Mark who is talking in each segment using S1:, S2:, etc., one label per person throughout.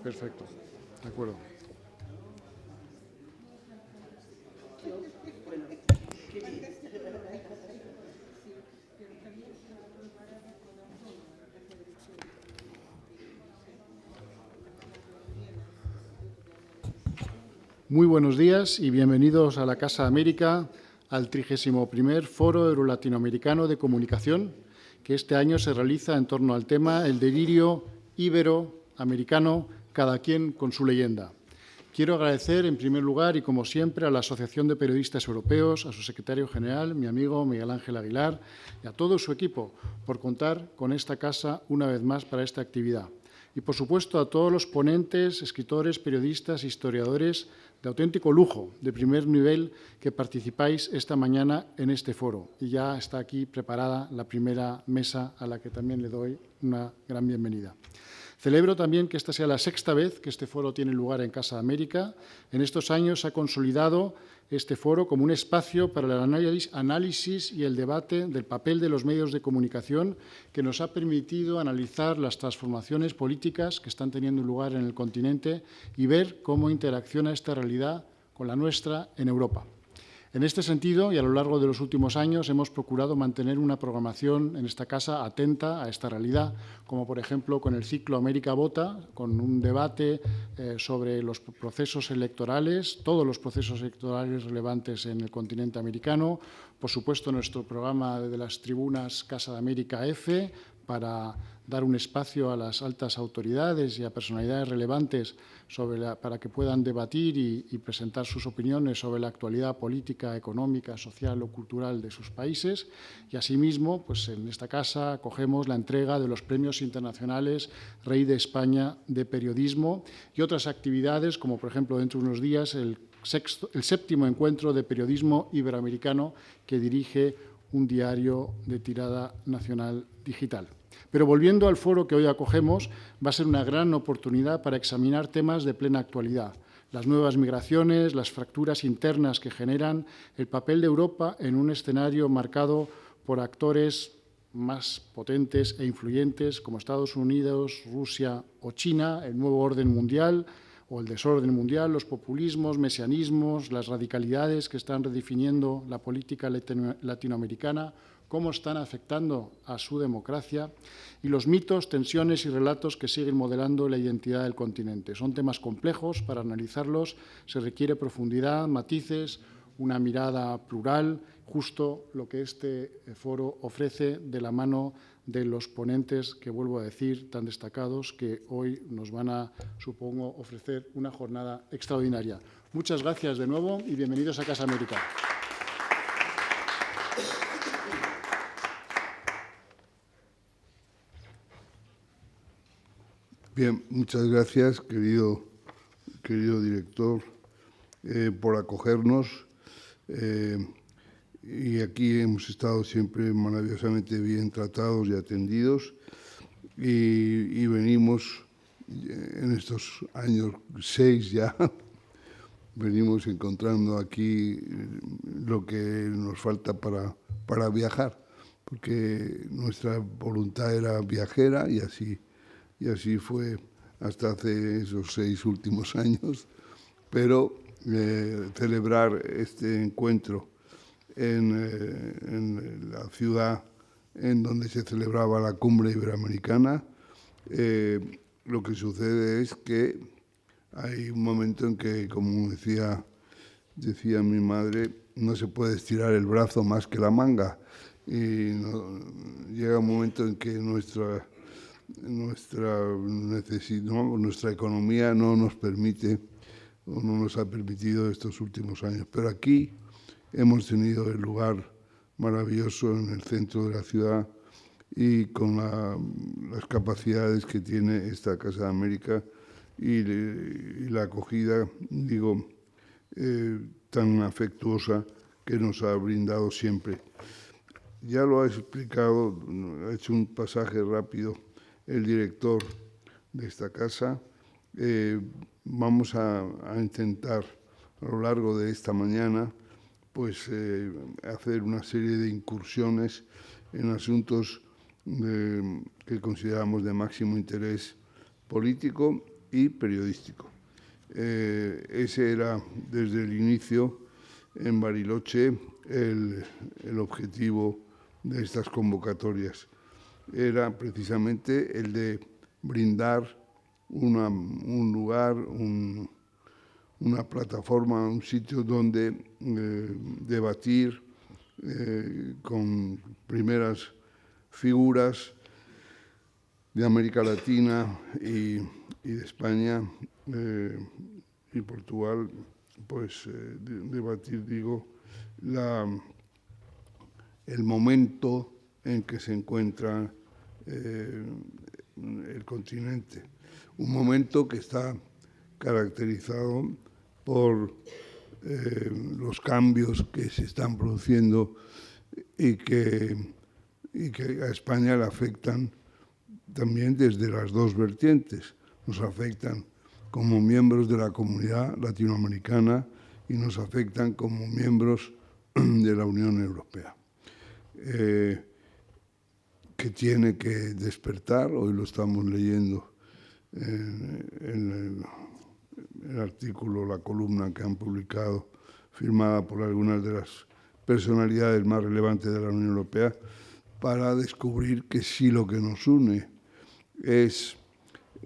S1: Perfecto. De acuerdo. Muy buenos días y bienvenidos a la Casa América, al 31º Foro Euro-Latinoamericano de Comunicación, que este año se realiza en torno al tema El delirio ibero-americano, cada quien con su leyenda. Quiero agradecer, en primer lugar, y como siempre, a la Asociación de Periodistas Europeos, a su secretario general, mi amigo Miguel Ángel Aguilar, y a todo su equipo por contar con esta casa una vez más para esta actividad. Y, por supuesto, a todos los ponentes, escritores, periodistas, historiadores de auténtico lujo, de primer nivel, que participáis esta mañana en este foro. Y ya está aquí preparada la primera mesa, a la que también le doy una gran bienvenida. Celebro también que esta sea la sexta vez que este foro tiene lugar en Casa América. En estos años se ha consolidado este foro como un espacio para el análisis y el debate del papel de los medios de comunicación, que nos ha permitido analizar las transformaciones políticas que están teniendo lugar en el continente y ver cómo interacciona esta realidad con la nuestra en Europa. En este sentido, y a lo largo de los últimos años, hemos procurado mantener una programación en esta casa atenta a esta realidad, como por ejemplo con el ciclo América Vota, con un debate sobre los procesos electorales, todos los procesos electorales relevantes en el continente americano, por supuesto nuestro programa de las tribunas Casa de América F, para dar un espacio a las altas autoridades y a personalidades relevantes para que puedan debatir y presentar sus opiniones sobre la actualidad política, económica, social o cultural de sus países. Y asimismo, pues en esta casa acogemos la entrega de los premios internacionales Rey de España de Periodismo y otras actividades, como por ejemplo dentro de unos días el 7º encuentro de periodismo iberoamericano que dirige un diario de tirada nacional digital. Pero volviendo al foro que hoy acogemos, va a ser una gran oportunidad para examinar temas de plena actualidad. Las nuevas migraciones, las fracturas internas que generan, el papel de Europa en un escenario marcado por actores más potentes e influyentes como Estados Unidos, Rusia o China, el nuevo orden mundial o el desorden mundial, los populismos, mesianismos, las radicalidades que están redefiniendo la política latinoamericana, cómo están afectando a su democracia y los mitos, tensiones y relatos que siguen modelando la identidad del continente. Son temas complejos, para analizarlos se requiere profundidad, matices, una mirada plural, justo lo que este foro ofrece de la mano de los ponentes que, vuelvo a decir, tan destacados, que hoy nos van a, supongo, ofrecer una jornada extraordinaria. Muchas gracias de nuevo y bienvenidos a Casa América.
S2: Bien, muchas gracias, querido director, por acogernos. Y aquí hemos estado siempre maravillosamente bien tratados y atendidos. Y venimos en estos años 6 ya, venimos encontrando aquí lo que nos falta para viajar, porque nuestra voluntad era viajera y así fue hasta hace esos 6 últimos años, pero celebrar este encuentro en la ciudad en donde se celebraba la cumbre iberoamericana, lo que sucede es que hay un momento en que, como decía mi madre, no se puede estirar el brazo más que la manga, y llega un momento en que nuestra economía no nos permite o no nos ha permitido estos últimos años. Pero aquí hemos tenido el lugar maravilloso en el centro de la ciudad y con las capacidades que tiene esta Casa de América y la acogida, digo, tan afectuosa que nos ha brindado siempre. Ya lo ha explicado, ha hecho un pasaje rápido el director de esta casa. Vamos a intentar a lo largo de esta mañana pues hacer una serie de incursiones en asuntos que consideramos de máximo interés político y periodístico. Ese era desde el inicio en Bariloche el objetivo de estas convocatorias. Era precisamente el de brindar un lugar, una plataforma, un sitio donde debatir con primeras figuras de América Latina y de España y Portugal, pues debatir, digo, el momento en que se encuentra el continente. Un momento que está caracterizado por los cambios que se están produciendo y que a España le afectan también desde las dos vertientes. Nos afectan como miembros de la comunidad latinoamericana y nos afectan como miembros de la Unión Europea. Que tiene que despertar, hoy lo estamos leyendo en el artículo, la columna que han publicado, firmada por algunas de las personalidades más relevantes de la Unión Europea, para descubrir que sí lo que nos une es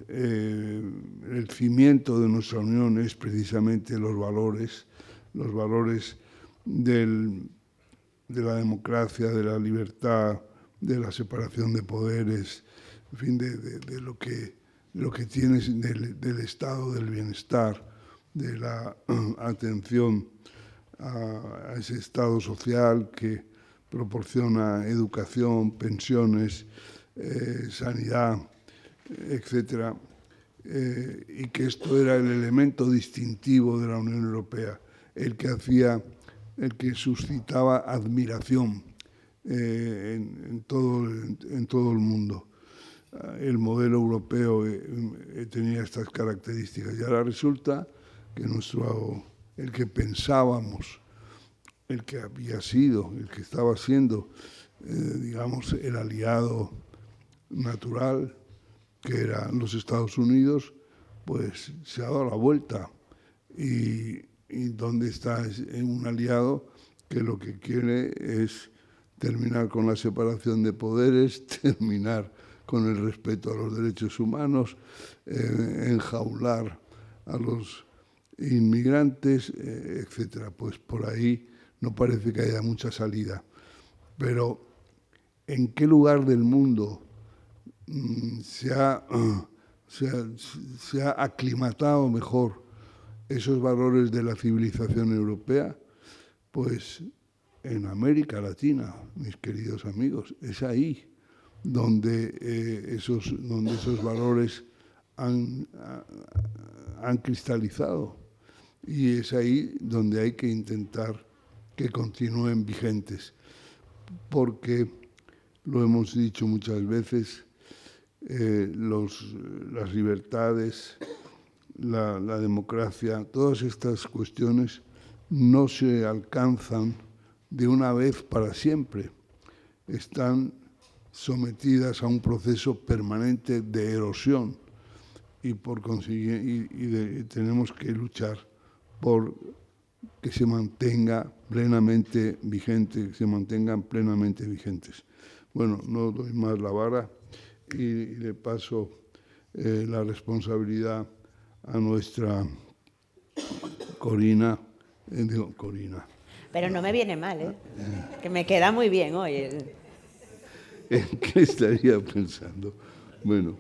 S2: el cimiento de nuestra unión es precisamente los valores de la democracia, de la libertad, de la separación de poderes, en fin, de lo que tienes del estado del bienestar, de la atención a ese estado social que proporciona educación, pensiones, sanidad, etcétera, y que esto era el elemento distintivo de la Unión Europea, el que suscitaba admiración en todo el mundo. El modelo europeo tenía estas características y ahora resulta que el que pensábamos, el que había sido, el que estaba siendo, digamos, el aliado natural, que eran los Estados Unidos, pues se ha dado la vuelta. Y donde está un aliado que lo que quiere es terminar con la separación de poderes, terminar con el respeto a los derechos humanos, enjaular a los inmigrantes, etcétera. Pues por ahí no parece que haya mucha salida. Pero ¿en qué lugar del mundo se ha aclimatado mejor esos valores de la civilización europea? Pues en América Latina, mis queridos amigos, es ahí donde esos valores han cristalizado y es ahí donde hay que intentar que continúen vigentes, porque lo hemos dicho muchas veces, las libertades, la democracia, todas estas cuestiones no se alcanzan de una vez para siempre. Están sometidas a un proceso permanente de erosión y por consiguiente tenemos que luchar por que se mantenga plenamente vigente, que se mantengan plenamente vigentes. Bueno, no doy más la vara y le paso la responsabilidad a nuestra Corina.
S3: Pero no me viene mal, ¿eh? Que me queda muy bien hoy.
S2: ¿En qué estaría pensando? Bueno,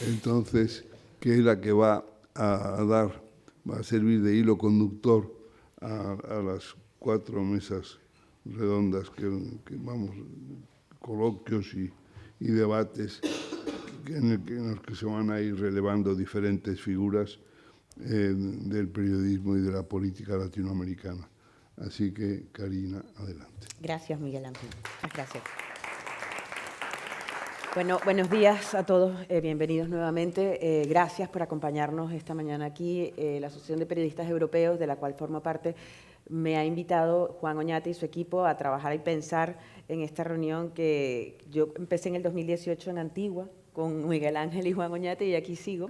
S2: entonces, que es la que va a servir de hilo conductor a las 4 mesas redondas que vamos, coloquios y debates en los que se van a ir relevando diferentes figuras del periodismo y de la política latinoamericana. Así que, Karina, adelante.
S3: Gracias, Miguel Ángel. Muchas gracias. Bueno, buenos días a todos, bienvenidos nuevamente. Gracias por acompañarnos esta mañana aquí. La Asociación de Periodistas Europeos, de la cual formo parte, me ha invitado Juan Oñate y su equipo a trabajar y pensar en esta reunión que yo empecé en el 2018 en Antigua, con Miguel Ángel y Juan Oñate, y aquí sigo.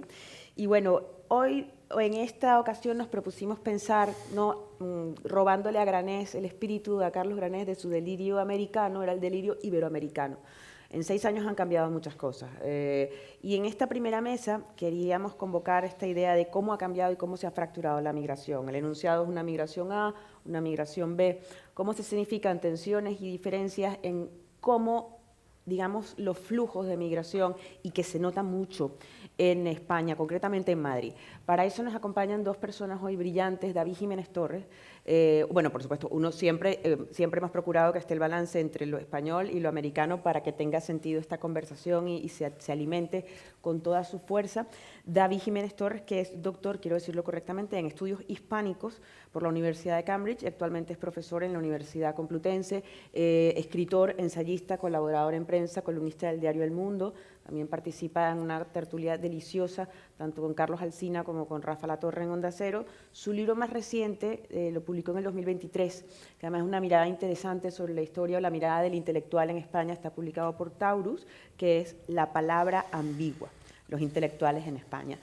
S3: Y bueno, hoy, en esta ocasión, nos propusimos pensar, ¿no? Robándole a Granés el espíritu, a Carlos Granés, de su delirio americano, era el delirio iberoamericano. En 6 años han cambiado muchas cosas. Y en esta primera mesa queríamos convocar esta idea de cómo ha cambiado y cómo se ha fracturado la migración. El enunciado es una migración A, una migración B, cómo se significan tensiones y diferencias en cómo, digamos, los flujos de migración, y que se nota mucho en España, concretamente en Madrid. Para eso nos acompañan 2 personas hoy brillantes, David Jiménez Torres. Bueno, por supuesto, uno siempre hemos procurado que esté el balance entre lo español y lo americano para que tenga sentido esta conversación y se alimente con toda su fuerza. David Jiménez Torres, que es doctor, quiero decirlo correctamente, en estudios hispánicos por la Universidad de Cambridge, actualmente es profesor en la Universidad Complutense, escritor, ensayista, colaborador en prensa, columnista del diario El Mundo. También participa en una tertulia deliciosa, tanto con Carlos Alsina como con Rafa Latorre en Onda Cero. Su libro más reciente lo publicó en el 2023, que además es una mirada interesante sobre la historia o la mirada del intelectual en España. Está publicado por Taurus, que es La palabra ambigua, los intelectuales en España.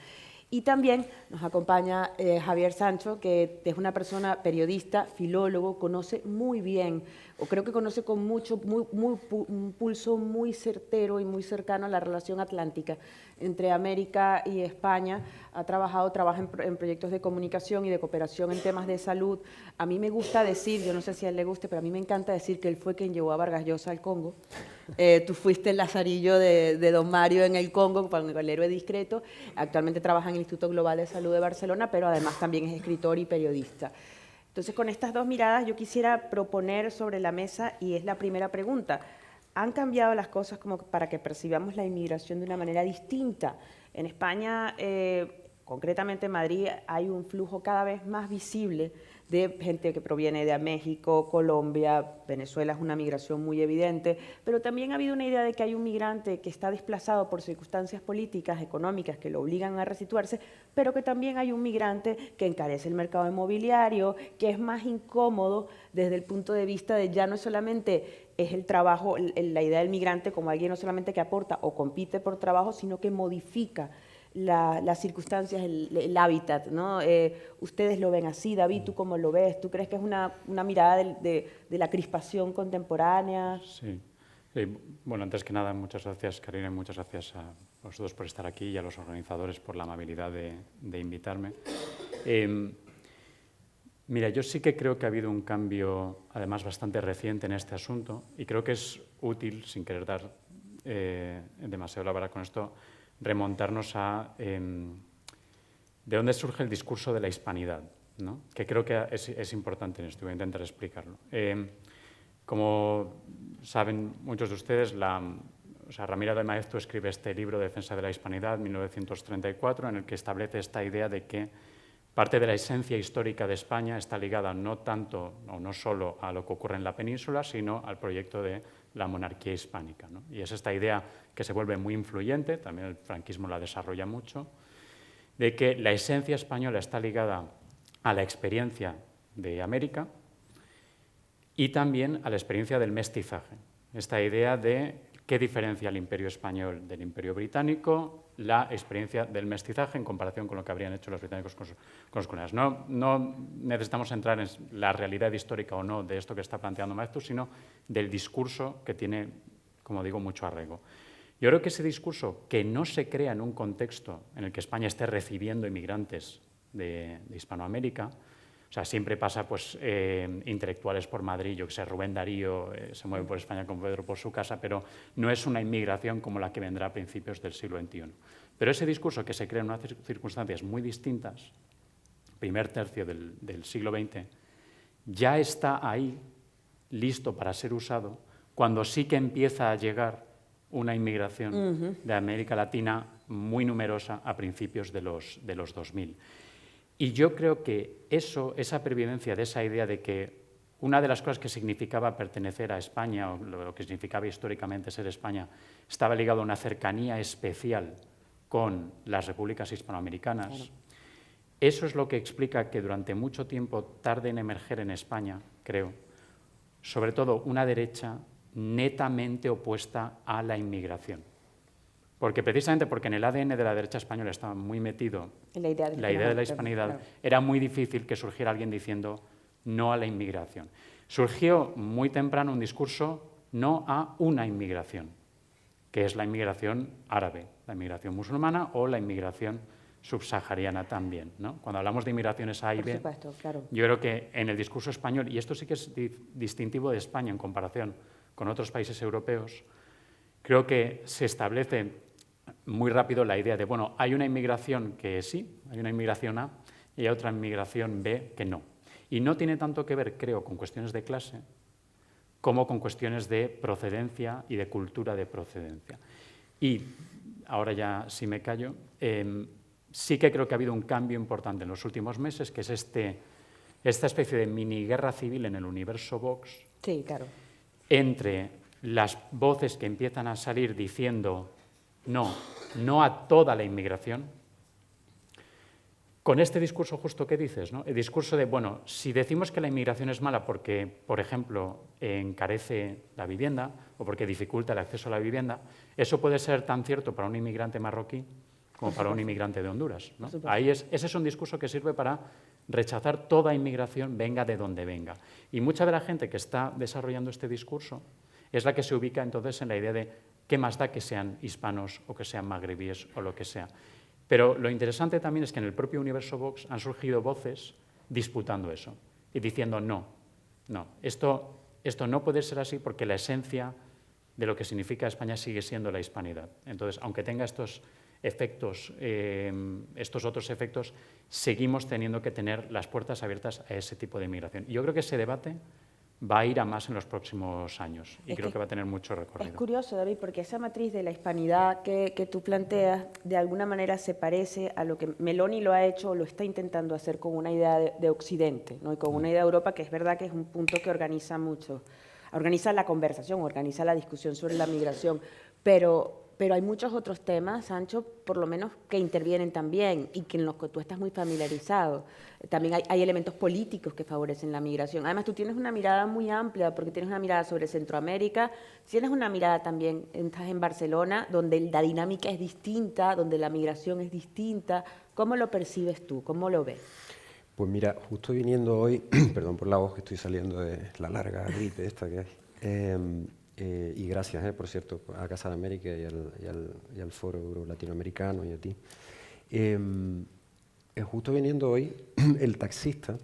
S3: Y también nos acompaña Javier Sancho, que es una persona periodista, filólogo, conoce muy bien, o creo que conoce con un pulso muy certero y muy cercano a la relación atlántica entre América y España. Trabaja en proyectos de comunicación y de cooperación en temas de salud. A mí me gusta decir, yo no sé si a él le guste, pero a mí me encanta decir que él fue quien llevó a Vargas Llosa al Congo. Tú fuiste el lazarillo de don Mario en el Congo, con el héroe discreto. Actualmente trabaja en el Instituto Global de Salud de Barcelona, pero además también es escritor y periodista. Entonces, con estas 2 miradas yo quisiera proponer sobre la mesa, y es la primera pregunta: ¿han cambiado las cosas como para que percibamos la inmigración de una manera distinta? En España, concretamente en Madrid, hay un flujo cada vez más visible de gente que proviene de México, Colombia, Venezuela, es una migración muy evidente, pero también ha habido una idea de que hay un migrante que está desplazado por circunstancias políticas, económicas, que lo obligan a resituarse, pero que también hay un migrante que encarece el mercado inmobiliario, que es más incómodo desde el punto de vista de ya no solamente es el trabajo, la idea del migrante como alguien no solamente que aporta o compite por trabajo, sino que modifica las circunstancias, el hábitat, ¿no? Ustedes lo ven así. David, ¿tú cómo lo ves? ¿Tú crees que es una mirada de la crispación contemporánea?
S4: Sí. Bueno, antes que nada, muchas gracias, Karina, y muchas gracias a vosotros por estar aquí y a los organizadores por la amabilidad de invitarme. Mira, yo sí que creo que ha habido un cambio, además bastante reciente en este asunto, y creo que es útil, sin querer dar demasiado la vara con esto, remontarnos a de dónde surge el discurso de la hispanidad, ¿no? Que creo que es importante en esto, voy a intentar explicarlo. Como saben muchos de ustedes, Ramiro de Maeztu escribe este libro de Defensa de la Hispanidad, 1934, en el que establece esta idea de que parte de la esencia histórica de España está ligada no tanto o no solo a lo que ocurre en la península, sino al proyecto de la monarquía hispánica, ¿no? Y es esta idea que se vuelve muy influyente, también el franquismo la desarrolla mucho, de que la esencia española está ligada a la experiencia de América y también a la experiencia del mestizaje. Esta idea de qué diferencia el imperio español del imperio británico, la experiencia del mestizaje en comparación con lo que habrían hecho los británicos con los coloniales. No necesitamos entrar en la realidad histórica o no de esto que está planteando Maeztu, sino del discurso que tiene, como digo, mucho arraigo. Yo creo que ese discurso, que no se crea en un contexto en el que España esté recibiendo inmigrantes de Hispanoamérica, o sea, siempre pasa, pues, intelectuales por Madrid, yo que sé, Rubén Darío se mueve por España con Pedro por su casa, pero no es una inmigración como la que vendrá a principios del siglo XXI. Pero ese discurso que se crea en unas circunstancias muy distintas, primer tercio del siglo XX, ya está ahí, listo para ser usado, cuando sí que empieza a llegar una inmigración de América Latina muy numerosa a principios de los 2000. Y yo creo que esa pervivencia de esa idea de que una de las cosas que significaba pertenecer a España, o lo que significaba históricamente ser España, estaba ligado a una cercanía especial con las repúblicas hispanoamericanas. Claro. Eso es lo que explica que durante mucho tiempo tarde en emerger en España, creo, sobre todo una derecha netamente opuesta a la inmigración. Porque precisamente porque en el ADN de la derecha española estaba muy metido
S3: La idea
S4: de la hispanidad,
S3: claro.
S4: era muy difícil que surgiera alguien diciendo no a la inmigración. Surgió muy temprano un discurso no a una inmigración, que es la inmigración árabe, la inmigración musulmana o la inmigración subsahariana también, ¿no? Cuando hablamos de inmigraciones A y B,
S3: Por supuesto, claro.
S4: yo creo que en el discurso español, y esto sí que es distintivo de España en comparación con otros países europeos, creo que se establece muy rápido la idea de, bueno, hay una inmigración que sí, hay una inmigración A y hay otra inmigración B que no. Y no tiene tanto que ver, creo, con cuestiones de clase como con cuestiones de procedencia y de cultura de procedencia. Y ahora ya sí me callo, sí que creo que ha habido un cambio importante en los últimos meses, que es esta especie de mini guerra civil en el universo Vox,
S3: Sí, claro.
S4: entre las voces que empiezan a salir diciendo no a toda la inmigración, con este discurso justo que dices, ¿no? El discurso de, bueno, si decimos que la inmigración es mala porque, por ejemplo, encarece la vivienda o porque dificulta el acceso a la vivienda, eso puede ser tan cierto para un inmigrante marroquí como para un inmigrante de Honduras, ¿no? Ese es un discurso que sirve para rechazar toda inmigración, venga de donde venga. Y mucha de la gente que está desarrollando este discurso es la que se ubica entonces en la idea de qué más da que sean hispanos o que sean magrebíes o lo que sea. Pero lo interesante también es que en el propio universo Vox han surgido voces disputando eso y diciendo no, esto no puede ser así porque la esencia de lo que significa España sigue siendo la hispanidad. Entonces, aunque tenga estos efectos, estos otros efectos, seguimos teniendo que tener las puertas abiertas a ese tipo de inmigración. Y yo creo que ese debate va a ir a más en los próximos años y creo que va a tener mucho recorrido.
S3: Es curioso, David, porque esa matriz de la hispanidad que tú planteas de alguna manera se parece a lo que Meloni lo ha hecho o lo está intentando hacer con una idea de Occidente, ¿no? Y con una idea de Europa que es verdad que es un punto que organiza mucho, organiza la conversación, organiza la discusión sobre la migración, pero hay muchos otros temas, Sancho, por lo menos que intervienen también y que en los que tú estás muy familiarizado. También hay elementos políticos que favorecen la migración. Además, tú tienes una mirada muy amplia porque tienes una mirada sobre Centroamérica, tienes una mirada también, estás en Barcelona, donde la dinámica es distinta, donde la migración es distinta. ¿Cómo lo percibes tú? ¿Cómo lo ves?
S5: Pues mira, justo viniendo hoy, perdón por la voz que estoy saliendo de la larga gripe esta que hay, y gracias, por cierto, a Casa de América y al Foro Euro Latinoamericano y a ti. Justo viniendo hoy, el taxista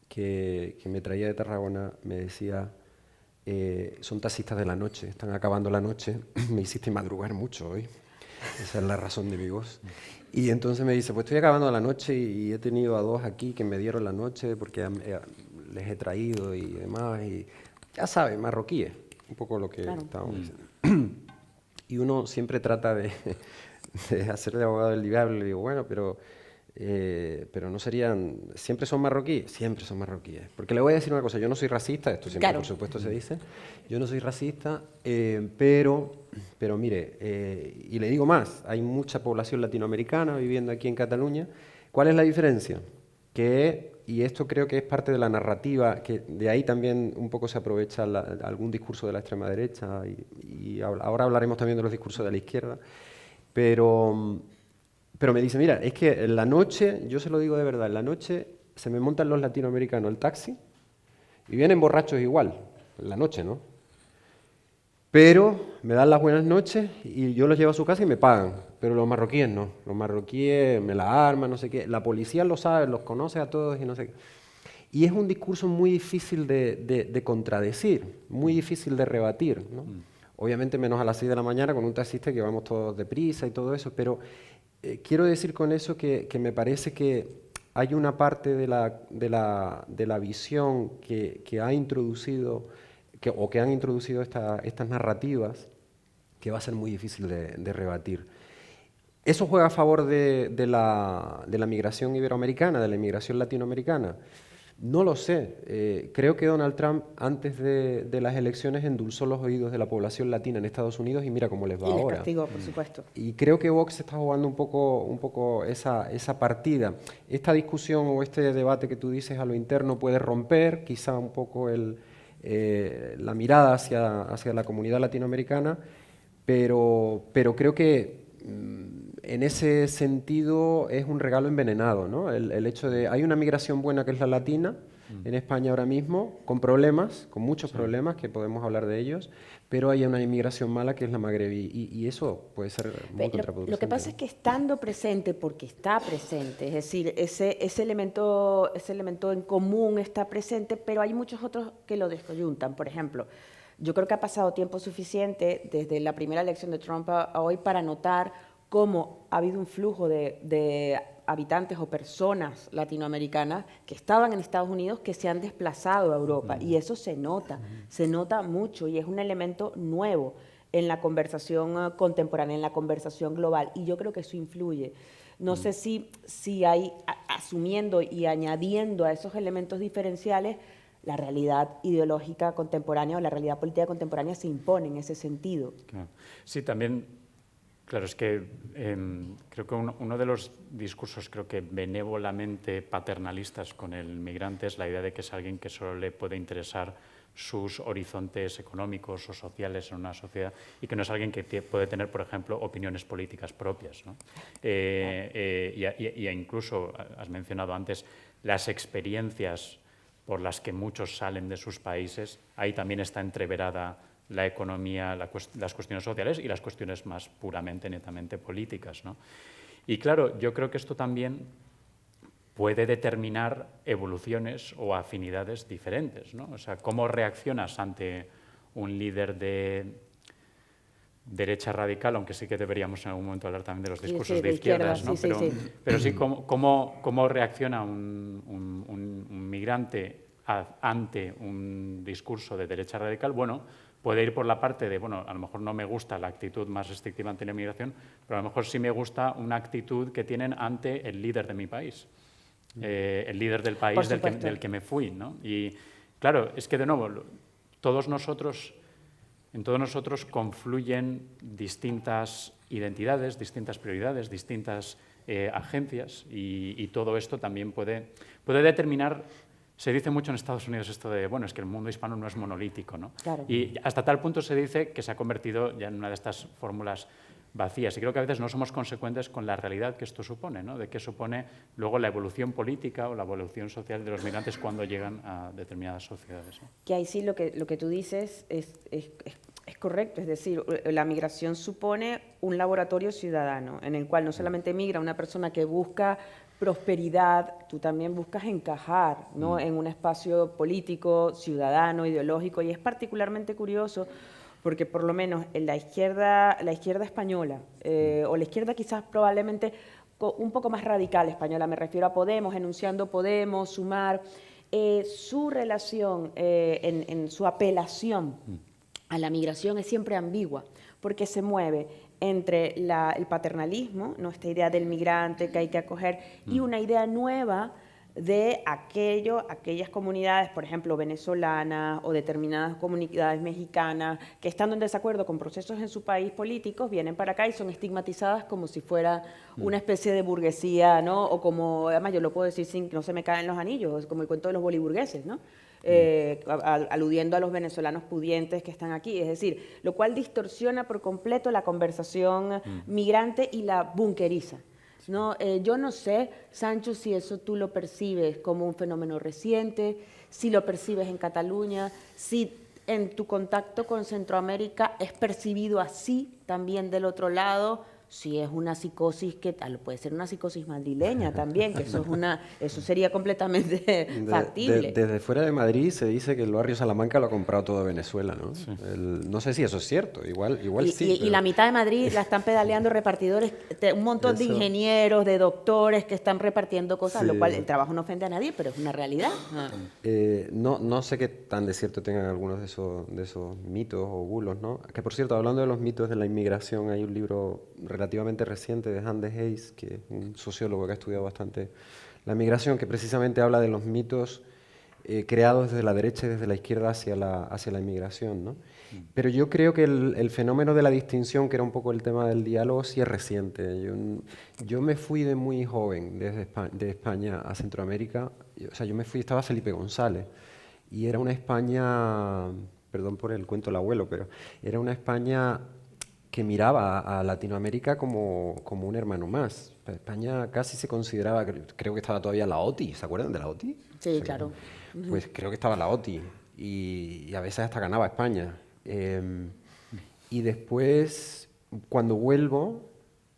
S5: que me traía de Tarragona me decía, son taxistas de la noche, están acabando la noche, me hiciste madrugar mucho hoy, esa es la razón de mi voz. Y entonces me dice, pues estoy acabando la noche y he tenido a 2 aquí que me dieron la noche porque les he traído y demás, y ya sabes, marroquíes. Un poco lo que estábamos diciendo. Y uno siempre trata de hacer de abogado del diablo. Y digo, bueno, pero no serían... ¿Siempre son marroquíes? Siempre son marroquíes. Porque le voy a decir una cosa, yo no soy racista, esto siempre por supuesto se dice. Yo no soy racista, pero mire, y le digo más, hay mucha población latinoamericana viviendo aquí en Cataluña. ¿Cuál es la diferencia? Y esto creo que es parte de la narrativa, que de ahí también un poco se aprovecha algún discurso de la extrema derecha, y ahora hablaremos también de los discursos de la izquierda, pero me dice, mira, es que en la noche, yo se lo digo de verdad, en la noche se me montan los latinoamericanos el taxi y vienen borrachos igual, en la noche, ¿no? Pero me dan las buenas noches y yo los llevo a su casa y me pagan. Pero los marroquíes no. Los marroquíes me la arman, no sé qué. La policía lo sabe, los conoce a todos y no sé qué. Y es un discurso muy difícil de contradecir, muy difícil de rebatir, ¿no? Obviamente menos a las 6 de la mañana con un taxista que vamos todos deprisa y todo eso, pero quiero decir con eso que me parece que hay una parte de la visión que ha introducido... que han introducido estas narrativas que va a ser muy difícil de rebatir. ¿Eso juega a favor de la migración iberoamericana, de la inmigración latinoamericana? No lo sé. Creo que Donald Trump, antes de las elecciones, endulzó los oídos de la población latina en Estados Unidos y mira cómo les va ahora. Y les
S3: castigó, por supuesto.
S5: Y creo que Vox está jugando un poco esa partida. Esta discusión o este debate que tú dices a lo interno puede romper quizá un poco la mirada hacia la comunidad latinoamericana, pero creo que en ese sentido es un regalo envenenado, ¿no? El hecho de, hay una migración buena que es la latina, en España ahora mismo, con problemas, con muchos problemas, que podemos hablar de ellos, pero hay una inmigración mala que es la magrebí, y eso puede ser muy contraproducente.
S3: Lo que pasa es que estando presente, porque está presente, es decir, ese elemento en común está presente, pero hay muchos otros que lo descoyuntan. Por ejemplo, yo creo que ha pasado tiempo suficiente desde la primera elección de Trump a hoy para notar cómo ha habido un flujo de habitantes o personas latinoamericanas que estaban en Estados Unidos que se han desplazado a Europa, y eso se nota mucho, y es un elemento nuevo en la conversación contemporánea, en la conversación global, y yo creo que eso influye. No sé si hay, asumiendo y añadiendo a esos elementos diferenciales, la realidad ideológica contemporánea o la realidad política contemporánea se impone en ese sentido.
S4: Claro. Sí, también, claro, es que creo que uno de los discursos, creo que benévolamente paternalistas con el migrante es la idea de que es alguien que solo le puede interesar sus horizontes económicos o sociales en una sociedad, y que no es alguien que puede tener, por ejemplo, opiniones políticas propias, ¿no? Y incluso, has mencionado antes, las experiencias por las que muchos salen de sus países, ahí también está entreverada la economía, las cuestiones sociales y las cuestiones más puramente, netamente políticas, ¿no? Y claro, yo creo que esto también puede determinar evoluciones o afinidades diferentes, ¿no? O sea, ¿cómo reaccionas ante un líder de derecha radical, aunque sí que deberíamos en algún momento hablar también de los discursos de izquierdas, ¿no? Pero sí, ¿cómo reacciona un migrante ante un discurso de derecha radical? Bueno, puede ir por la parte de, bueno, a lo mejor no me gusta la actitud más restrictiva ante la inmigración, pero a lo mejor sí me gusta una actitud que tienen ante el líder de mi país, el líder del país del que me fui, ¿no? Y claro, es que de nuevo, en todos nosotros confluyen distintas identidades, distintas prioridades, distintas agencias, y todo esto también puede determinar. Se dice mucho en Estados Unidos esto de, bueno, es que el mundo hispano no es monolítico, ¿no?
S3: Claro.
S4: Y hasta tal punto se dice que se ha convertido ya en una de estas fórmulas vacías. Y creo que a veces no somos consecuentes con la realidad que esto supone, ¿no? De qué supone luego la evolución política o la evolución social de los migrantes cuando llegan a determinadas sociedades, ¿no?
S3: Que ahí sí lo que tú dices es correcto, es decir, la migración supone un laboratorio ciudadano en el cual no solamente migra una persona que busca prosperidad, tú también buscas encajar, ¿no? En un espacio político, ciudadano, ideológico, y es particularmente curioso porque por lo menos en la izquierda española, o la izquierda quizás probablemente un poco más radical española, me refiero a Podemos, enunciando Podemos, Sumar, su relación, en su apelación a la migración es siempre ambigua, porque se mueve entre el paternalismo, ¿no? Esta idea del migrante que hay que acoger, y una idea nueva de aquellas comunidades, por ejemplo, venezolanas o determinadas comunidades mexicanas, que estando en desacuerdo con procesos en su país políticos, vienen para acá y son estigmatizadas como si fuera una especie de burguesía, ¿no? O como, además yo lo puedo decir sin que no se me caen los anillos, como el cuento de los boliburgueses, ¿no? Aludiendo a los venezolanos pudientes que están aquí, es decir, lo cual distorsiona por completo la conversación migrante y la bunkeriza, ¿no? Yo no sé, Sancho, si eso tú lo percibes como un fenómeno reciente, si lo percibes en Cataluña, si en tu contacto con Centroamérica es percibido así también del otro lado, si es una psicosis que puede ser una psicosis madrileña también, que eso sería completamente factible.
S5: Desde fuera de Madrid se dice que el barrio Salamanca lo ha comprado todo Venezuela, ¿no? Sí. No sé si eso es cierto, igual sí.
S3: Y la mitad de Madrid la están pedaleando repartidores, un montón de ingenieros, de doctores que están repartiendo cosas, lo cual el trabajo no ofende a nadie, pero es una realidad.
S5: No sé qué tan de cierto tengan algunos de esos mitos o bulos, ¿no? Que por cierto, hablando de los mitos de la inmigración, hay un libro relativamente reciente de Han de Hayes, que es un sociólogo que ha estudiado bastante la migración, que precisamente habla de los mitos creados desde la derecha y desde la izquierda hacia la inmigración, ¿no? Pero yo creo que el fenómeno de la distinción, que era un poco el tema del diálogo, sí es reciente. Yo me fui de muy joven de España a Centroamérica. O sea, yo me fui, estaba Felipe González, y era una España, perdón por el cuento del abuelo, pero era una España que miraba a Latinoamérica como un hermano más. España casi se consideraba, creo que estaba todavía la OTI, ¿se acuerdan de la OTI?
S3: Sí, claro.
S5: Pues creo que estaba la OTI y a veces hasta ganaba España. Y después, cuando vuelvo,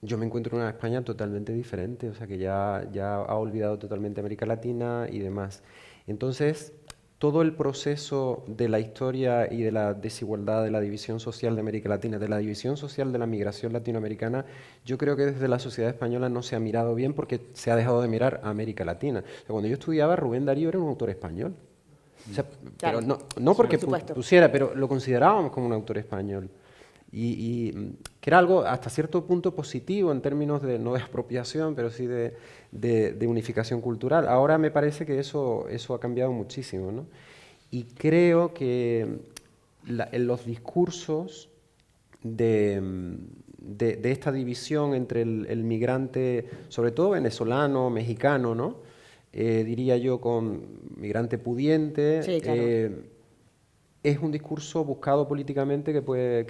S5: yo me encuentro en una España totalmente diferente, o sea que ya ha olvidado totalmente América Latina y demás. Entonces, todo el proceso de la historia y de la desigualdad, de la división social de América Latina, de la división social de la migración latinoamericana, yo creo que desde la sociedad española no se ha mirado bien porque se ha dejado de mirar a América Latina. O sea, cuando yo estudiaba, Rubén Darío era un autor español. O sea,
S3: Claro.
S5: pero no porque
S3: Por supuesto.
S5: pusiera, pero lo considerábamos como un autor español. Y que era algo hasta cierto punto positivo en términos de, no de apropiación, pero sí de unificación cultural. Ahora me parece que eso ha cambiado muchísimo, ¿no? Y creo que en los discursos de esta división entre el migrante, sobre todo venezolano, mexicano, ¿no? Diría yo con migrante pudiente,
S3: Sí, claro.
S5: es un discurso buscado políticamente que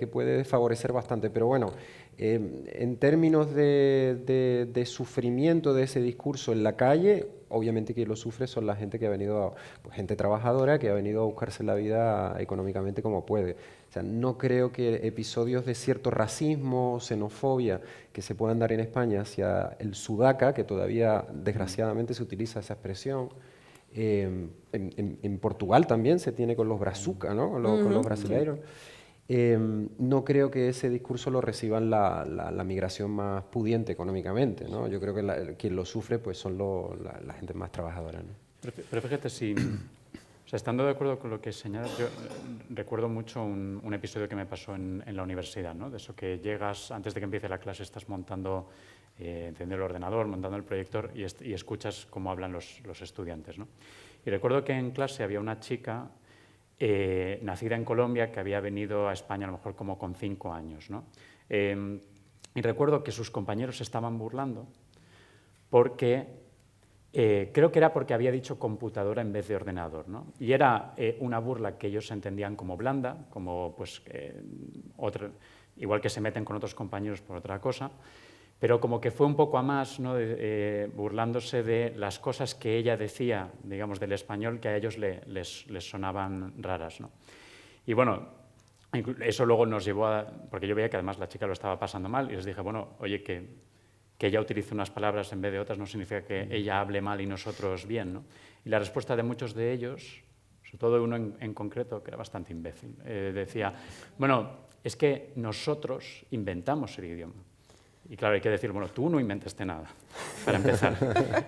S5: puede favorecer bastante. Pero bueno, en términos de sufrimiento de ese discurso en la calle, obviamente quien lo sufre son la gente que ha venido, pues, gente trabajadora que ha venido a buscarse la vida económicamente como puede. O sea, no creo que episodios de cierto racismo o xenofobia que se puedan dar en España hacia el sudaca, que todavía desgraciadamente se utiliza esa expresión. En Portugal también se tiene con los brazuca, ¿no? Con los brasileiros. No creo que ese discurso lo reciban la migración más pudiente económicamente, ¿no? Yo creo que quien lo sufre pues son la gente más trabajadora, ¿no?
S4: Pero fíjate, o sea, estando de acuerdo con lo que señalas, yo recuerdo mucho un episodio que me pasó en la universidad, ¿no? De eso que llegas, antes de que empiece la clase, estás montando, encendiendo el ordenador, montando el proyector y escuchas cómo hablan los estudiantes, ¿no? Y recuerdo que en clase había una chica nacida en Colombia que había venido a España a lo mejor como con 5 años, ¿no? Y recuerdo que sus compañeros se estaban burlando porque creo que era porque había dicho computadora en vez de ordenador, ¿no? Y era una burla que ellos entendían como blanda, como pues igual que se meten con otros compañeros por otra cosa, pero como que fue un poco a más, ¿no? Burlándose de las cosas que ella decía, digamos, del español, que a ellos les sonaban raras, ¿no? Y bueno, eso luego nos llevó a... Porque yo veía que además la chica lo estaba pasando mal y les dije, bueno, oye, que ella utilice unas palabras en vez de otras no significa que ella hable mal y nosotros bien, ¿no? Y la respuesta de muchos de ellos, sobre todo uno en concreto, que era bastante imbécil, decía, bueno, es que nosotros inventamos el idioma. Y claro, hay que decir, bueno, tú no inventaste nada, para empezar.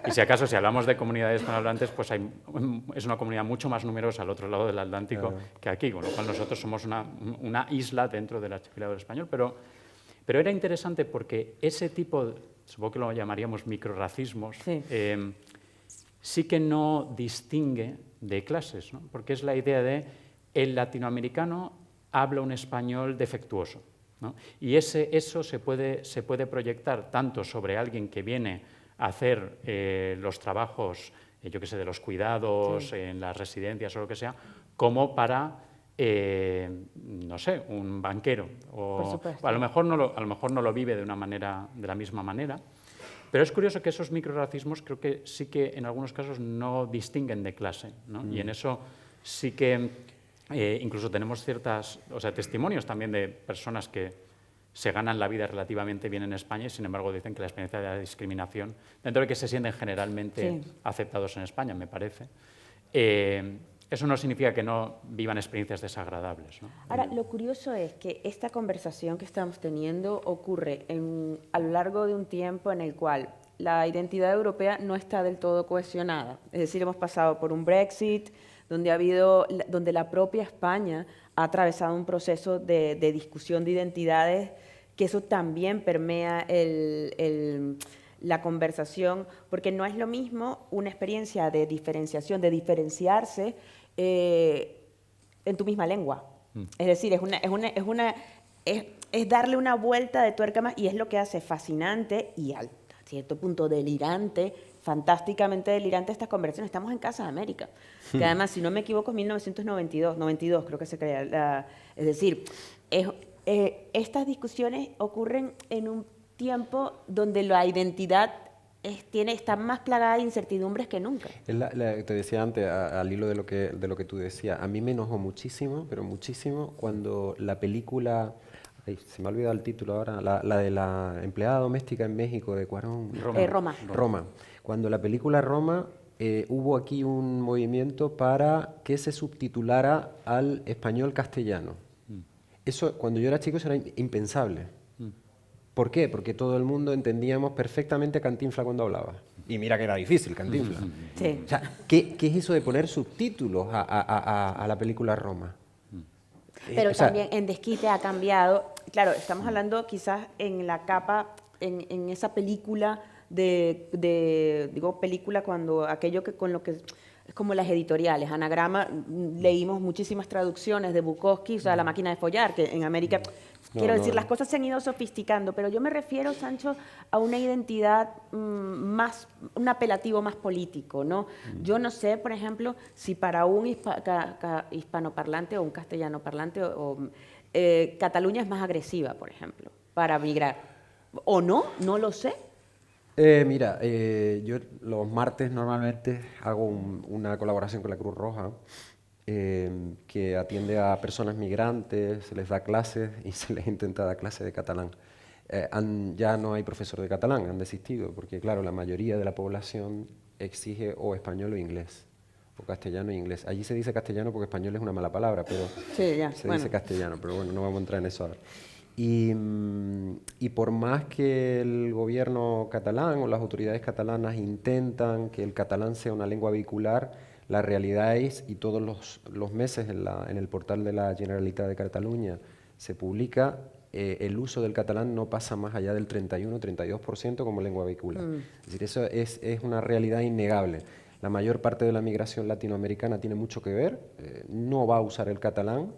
S4: Y si acaso, si hablamos de comunidades hispanohablantes, pues es una comunidad mucho más numerosa al otro lado del Atlántico que aquí, con lo cual nosotros somos una isla dentro del archipiélago español. Pero era interesante porque ese tipo, supongo que lo llamaríamos microrracismos, sí que no distingue de clases, ¿no? Porque es la idea de el latinoamericano habla un español defectuoso, ¿no? Y eso se puede proyectar tanto sobre alguien que viene a hacer los trabajos, yo qué sé, de los cuidados, en las residencias o lo que sea, como para, no sé, un banquero. O a lo mejor no lo vive de la misma manera. Pero es curioso que esos microrracismos creo que sí que en algunos casos no distinguen de clase, ¿no? Y en eso sí que... incluso tenemos testimonios también de personas que se ganan la vida relativamente bien en España y sin embargo dicen que la experiencia de la discriminación, dentro de que se sienten generalmente aceptados en España, me parece, eso no significa que no vivan experiencias desagradables, ¿no?
S3: Ahora, lo curioso es que esta conversación que estamos teniendo ocurre a lo largo de un tiempo en el cual la identidad europea no está del todo cohesionada. Es decir, hemos pasado por un Brexit, donde la propia España ha atravesado un proceso de discusión de identidades, que eso también permea la conversación, porque no es lo mismo una experiencia de diferenciación, de diferenciarse en tu misma lengua. Es decir, es darle una vuelta de tuerca más, y es lo que hace fascinante y a cierto punto delirante, fantásticamente delirante estas conversaciones. Estamos en Casa de América, que además, si no me equivoco, es 1992 creo que se crea. Es decir, estas discusiones ocurren en un tiempo donde la identidad está más plagada de incertidumbres que nunca.
S5: Te decía antes, al hilo de lo que tú decías, a mí me enojó muchísimo, pero muchísimo, cuando la película, se me ha olvidado el título ahora, la de la empleada doméstica en México de Cuarón.
S3: Roma.
S5: Cuando la película Roma, hubo aquí un movimiento para que se subtitulara al español castellano. Eso, cuando yo era chico, eso era impensable. ¿Por qué? Porque todo el mundo entendíamos perfectamente Cantinflas cuando hablaba. Y mira que era difícil, Cantinflas.
S3: Sí.
S5: O sea, ¿qué es eso de poner subtítulos a la película Roma?
S3: Pero también en Desquite ha cambiado. Claro, estamos hablando quizás en la capa, en esa película digo película cuando aquello que con lo que es como las editoriales, Anagrama, leímos muchísimas traducciones de Bukowski, o sea, La máquina de follar, que en América, quiero decir, las cosas se han ido sofisticando, pero yo me refiero, Sancho, a una identidad más, un apelativo más político, ¿no? Yo no sé, por ejemplo, si para un hispanoparlante o un castellano parlante, Cataluña es más agresiva, por ejemplo, para migrar. ¿O no? No lo sé.
S5: Mira, yo los martes normalmente hago una colaboración con la Cruz Roja que atiende a personas migrantes, se les da clases y se les intenta dar clases de catalán. Ya no hay profesor de catalán, han desistido, porque claro, la mayoría de la población exige o español o inglés, o castellano e inglés. Allí se dice castellano porque español es una mala palabra, pero
S3: sí,
S5: dice castellano, pero bueno, no vamos a entrar en eso ahora. Y por más que el gobierno catalán o las autoridades catalanas intentan que el catalán sea una lengua vehicular, la realidad es, y todos los meses en el portal de la Generalitat de Cataluña se publica, el uso del catalán no pasa más allá del 31-32% como lengua vehicular. Es decir, eso es una realidad innegable. La mayor parte de la migración latinoamericana tiene mucho que ver, no va a usar el catalán,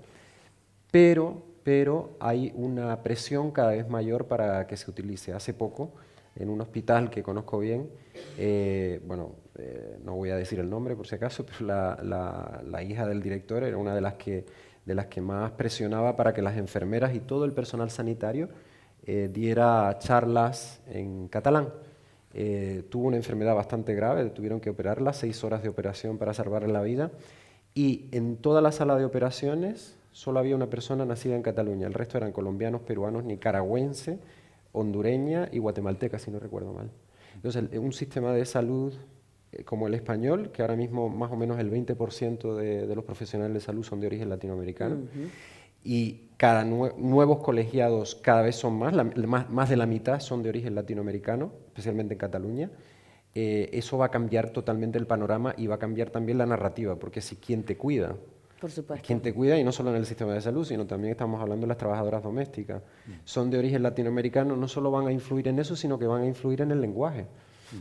S5: pero hay una presión cada vez mayor para que se utilice. Hace poco, en un hospital que conozco bien, no voy a decir el nombre por si acaso, pero la hija del director era una de las que más presionaba para que las enfermeras y todo el personal sanitario diera charlas en catalán. Tuvo una enfermedad bastante grave, tuvieron que operarla, 6 horas de operación para salvarle la vida, y en toda la sala de operaciones solo había una persona nacida en Cataluña, el resto eran colombianos, peruanos, nicaragüense, hondureña y guatemalteca, si no recuerdo mal. Entonces, un sistema de salud como el español, que ahora mismo más o menos el 20% de los profesionales de salud son de origen latinoamericano, y nuevos colegiados cada vez son más de la mitad son de origen latinoamericano, especialmente en Cataluña. Eso va a cambiar totalmente el panorama y va a cambiar también la narrativa, porque si quien te cuida,
S3: por supuesto,
S5: quien te cuida, y no solo en el sistema de salud, sino también estamos hablando de las trabajadoras domésticas, son de origen latinoamericano, no solo van a influir en eso, sino que van a influir en el lenguaje.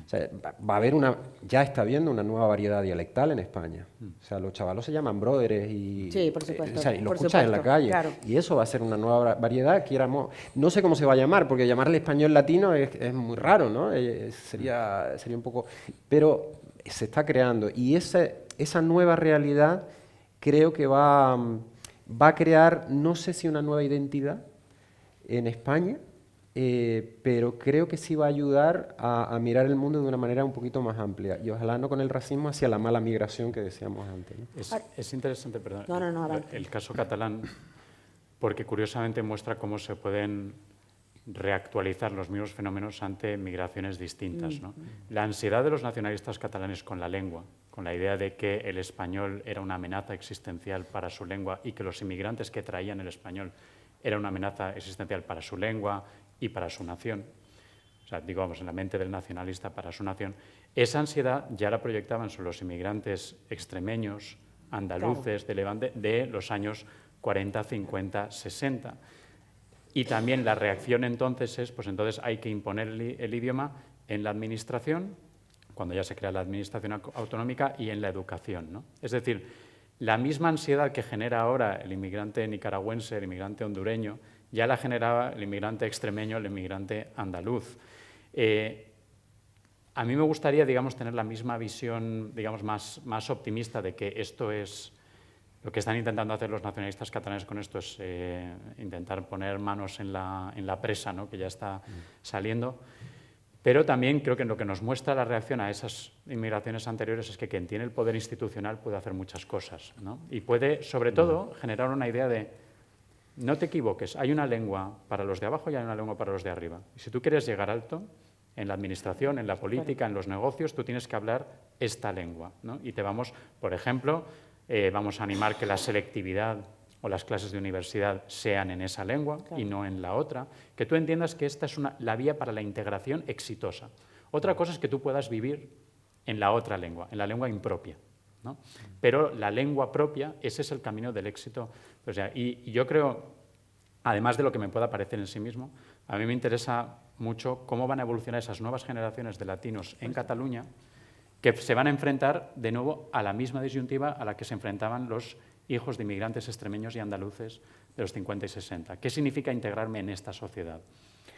S5: O sea, va a haber ya está habiendo una nueva variedad dialectal en España. O sea, los chavalos se llaman brothers y,
S3: sí, por supuesto,
S5: y lo escuchas en la calle.
S3: Claro.
S5: Y eso va a ser una nueva variedad, no sé cómo se va a llamar, porque llamarle español latino es muy raro, ¿no? Sería un poco... Pero se está creando, y esa nueva realidad creo que va a crear, no sé si una nueva identidad en España, pero creo que sí va a ayudar a mirar el mundo de una manera un poquito más amplia, y ojalá no con el racismo hacia la mala migración que decíamos antes, ¿no?
S4: Es interesante, perdón,
S3: adelante.
S4: el caso catalán, porque curiosamente muestra cómo se pueden reactualizar los mismos fenómenos ante migraciones distintas, ¿no? La ansiedad de los nacionalistas catalanes con la lengua, con la idea de que el español era una amenaza existencial para su lengua y que los inmigrantes que traían el español era una amenaza existencial para su lengua y para su nación, o sea, digamos, en la mente del nacionalista para su nación, esa ansiedad ya la proyectaban sobre los inmigrantes extremeños, andaluces, de Levante, de los años 40, 50, 60. Y también la reacción entonces es, pues entonces hay que imponer el idioma en la administración, cuando ya se crea la administración autonómica, y en la educación, ¿no? Es decir, la misma ansiedad que genera ahora el inmigrante nicaragüense, el inmigrante hondureño, ya la generaba el inmigrante extremeño, el inmigrante andaluz. A mí me gustaría, digamos, tener la misma visión, digamos, más optimista de que esto es Lo que están intentando hacer los nacionalistas catalanes con esto es intentar poner manos en la presa, ¿no?, que ya está saliendo. Pero también creo que lo que nos muestra la reacción a esas inmigraciones anteriores es que quien tiene el poder institucional puede hacer muchas cosas, ¿no? Y puede, sobre todo, generar una idea de no te equivoques, hay una lengua para los de abajo y hay una lengua para los de arriba. Y si tú quieres llegar alto, en la administración, en la política, en los negocios, tú tienes que hablar esta lengua, ¿no? Y te vamos, por ejemplo, vamos a animar que la selectividad o las clases de universidad sean en esa lengua y no en la otra, que tú entiendas que esta es la vía para la integración exitosa. Otra cosa es que tú puedas vivir en la otra lengua, en la lengua impropia, ¿no? Pero la lengua propia, ese es el camino del éxito. O sea, y yo creo, además de lo que me pueda parecer en sí mismo, a mí me interesa mucho cómo van a evolucionar esas nuevas generaciones de latinos en Cataluña, que se van a enfrentar de nuevo a la misma disyuntiva a la que se enfrentaban los hijos de inmigrantes extremeños y andaluces de los 50 y 60. ¿Qué significa integrarme en esta sociedad?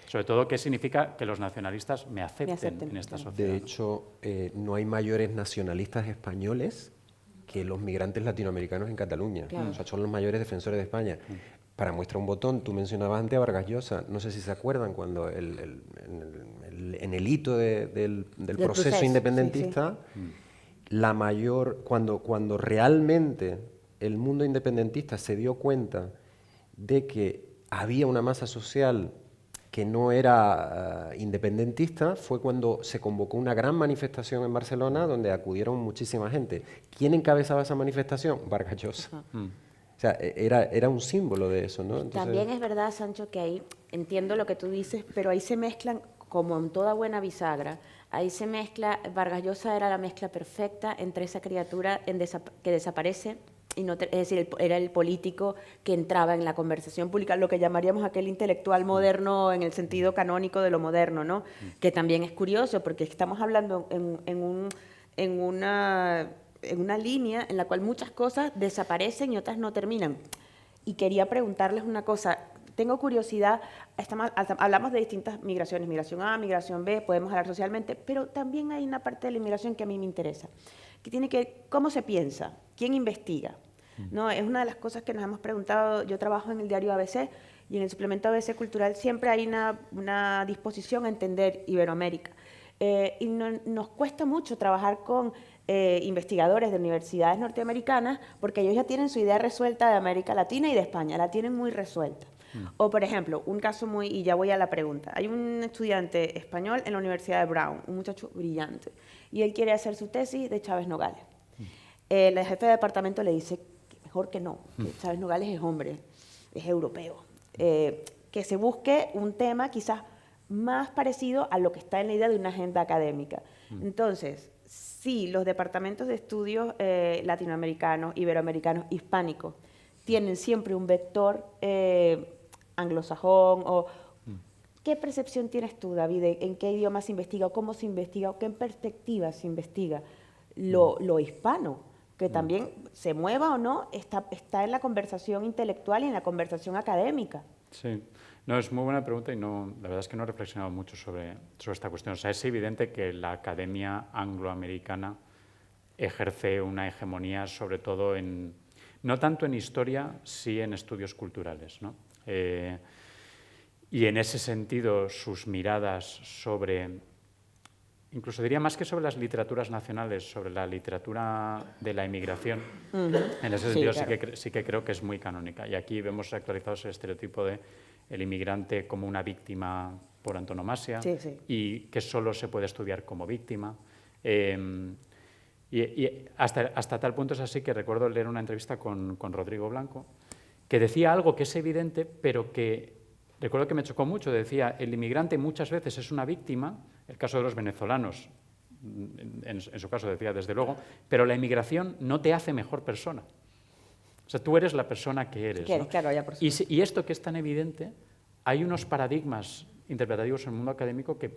S4: Sobre todo, ¿qué significa que los nacionalistas me acepten en esta sociedad?
S5: De hecho, no hay mayores nacionalistas españoles que los migrantes latinoamericanos en Cataluña. Claro. O sea, son los mayores defensores de España. Para muestra un botón, tú mencionabas antes a Vargas Llosa, no sé si se acuerdan, cuando en el hito del proceso independentista, la mayor, cuando realmente el mundo independentista se dio cuenta de que había una masa social que no era independentista, fue cuando se convocó una gran manifestación en Barcelona donde acudieron muchísima gente. ¿Quién encabezaba esa manifestación? Vargas Llosa. O sea, era un símbolo de eso, ¿no? Entonces...
S3: También es verdad, Sancho, que ahí entiendo lo que tú dices, pero ahí se mezclan, como en toda buena bisagra, ahí se mezcla, Vargas Llosa era la mezcla perfecta entre esa criatura que desaparece, y no es decir, era el político que entraba en la conversación pública, lo que llamaríamos aquel intelectual moderno en el sentido canónico de lo moderno, ¿no? Que también es curioso, porque estamos hablando en una línea en la cual muchas cosas desaparecen y otras no terminan. Y quería preguntarles una cosa, tengo curiosidad, hablamos de distintas migraciones, migración A, migración B, podemos hablar socialmente, pero también hay una parte de la inmigración que a mí me interesa, que tiene que, ¿cómo se piensa? ¿Quién investiga? ¿No? Es una de las cosas que nos hemos preguntado. Yo trabajo en el diario ABC y en el suplemento ABC Cultural siempre hay una disposición a entender Iberoamérica. Y nos cuesta mucho trabajar con investigadores de universidades norteamericanas porque ellos ya tienen su idea resuelta de América Latina y de España, la tienen muy resuelta. O, por ejemplo, un caso y ya voy a la pregunta, hay un estudiante español en la Universidad de Brown, un muchacho brillante, y él quiere hacer su tesis de Chávez Nogales. El jefe de departamento le dice que mejor que no, que Chávez Nogales es hombre, es europeo, que se busque un tema quizás más parecido a lo que está en la idea de una agenda académica. Entonces, sí, los departamentos de estudios latinoamericanos, iberoamericanos, hispánicos, tienen siempre un vector anglosajón. ¿Qué percepción tienes tú, David? ¿En qué idioma se investiga? ¿Cómo se investiga? ¿O qué perspectiva se investiga? Lo hispano, que también se mueva o no, está en la conversación intelectual y en la conversación académica.
S4: Sí. No, es muy buena pregunta y la verdad es que no he reflexionado mucho sobre esta cuestión. O sea, es evidente que la academia angloamericana ejerce una hegemonía, sobre todo no tanto en historia, sí en estudios culturales, ¿no? Y en ese sentido, sus miradas sobre, incluso diría más que sobre las literaturas nacionales, sobre la literatura de la inmigración, en ese sentido sí que creo que es muy canónica. Y aquí vemos actualizados el estereotipo de el inmigrante como una víctima por antonomasia y que solo se puede estudiar como víctima. Y hasta tal punto es así que recuerdo leer una entrevista con Rodrigo Blanco, que decía algo que es evidente, pero que recuerdo que me chocó mucho. Decía, el inmigrante muchas veces es una víctima, el caso de los venezolanos, en su caso decía desde luego, pero la inmigración no te hace mejor persona. O sea, tú eres la persona que eres, ¿no? Claro, ya por y esto que es tan evidente, hay unos paradigmas interpretativos en el mundo académico que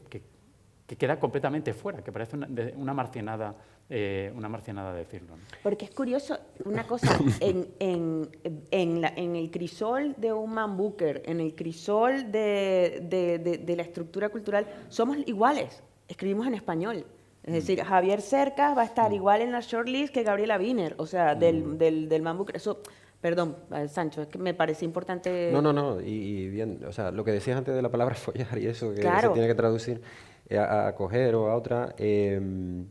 S4: queda completamente fuera, que parece una marcianada decirlo, ¿no?
S3: Porque es curioso, una cosa, en el crisol de un Man Booker, en el crisol de la estructura cultural, somos iguales, escribimos en español. Es decir, Javier Cercas va a estar igual en la shortlist que Gabriela Wiener, o sea, del Mambo. Eso, perdón, Sancho, es que me parece importante.
S5: No, y bien, o sea, lo que decías antes de la palabra follar y eso, que
S3: Claro.
S5: se tiene que traducir a coger o a otra. Yo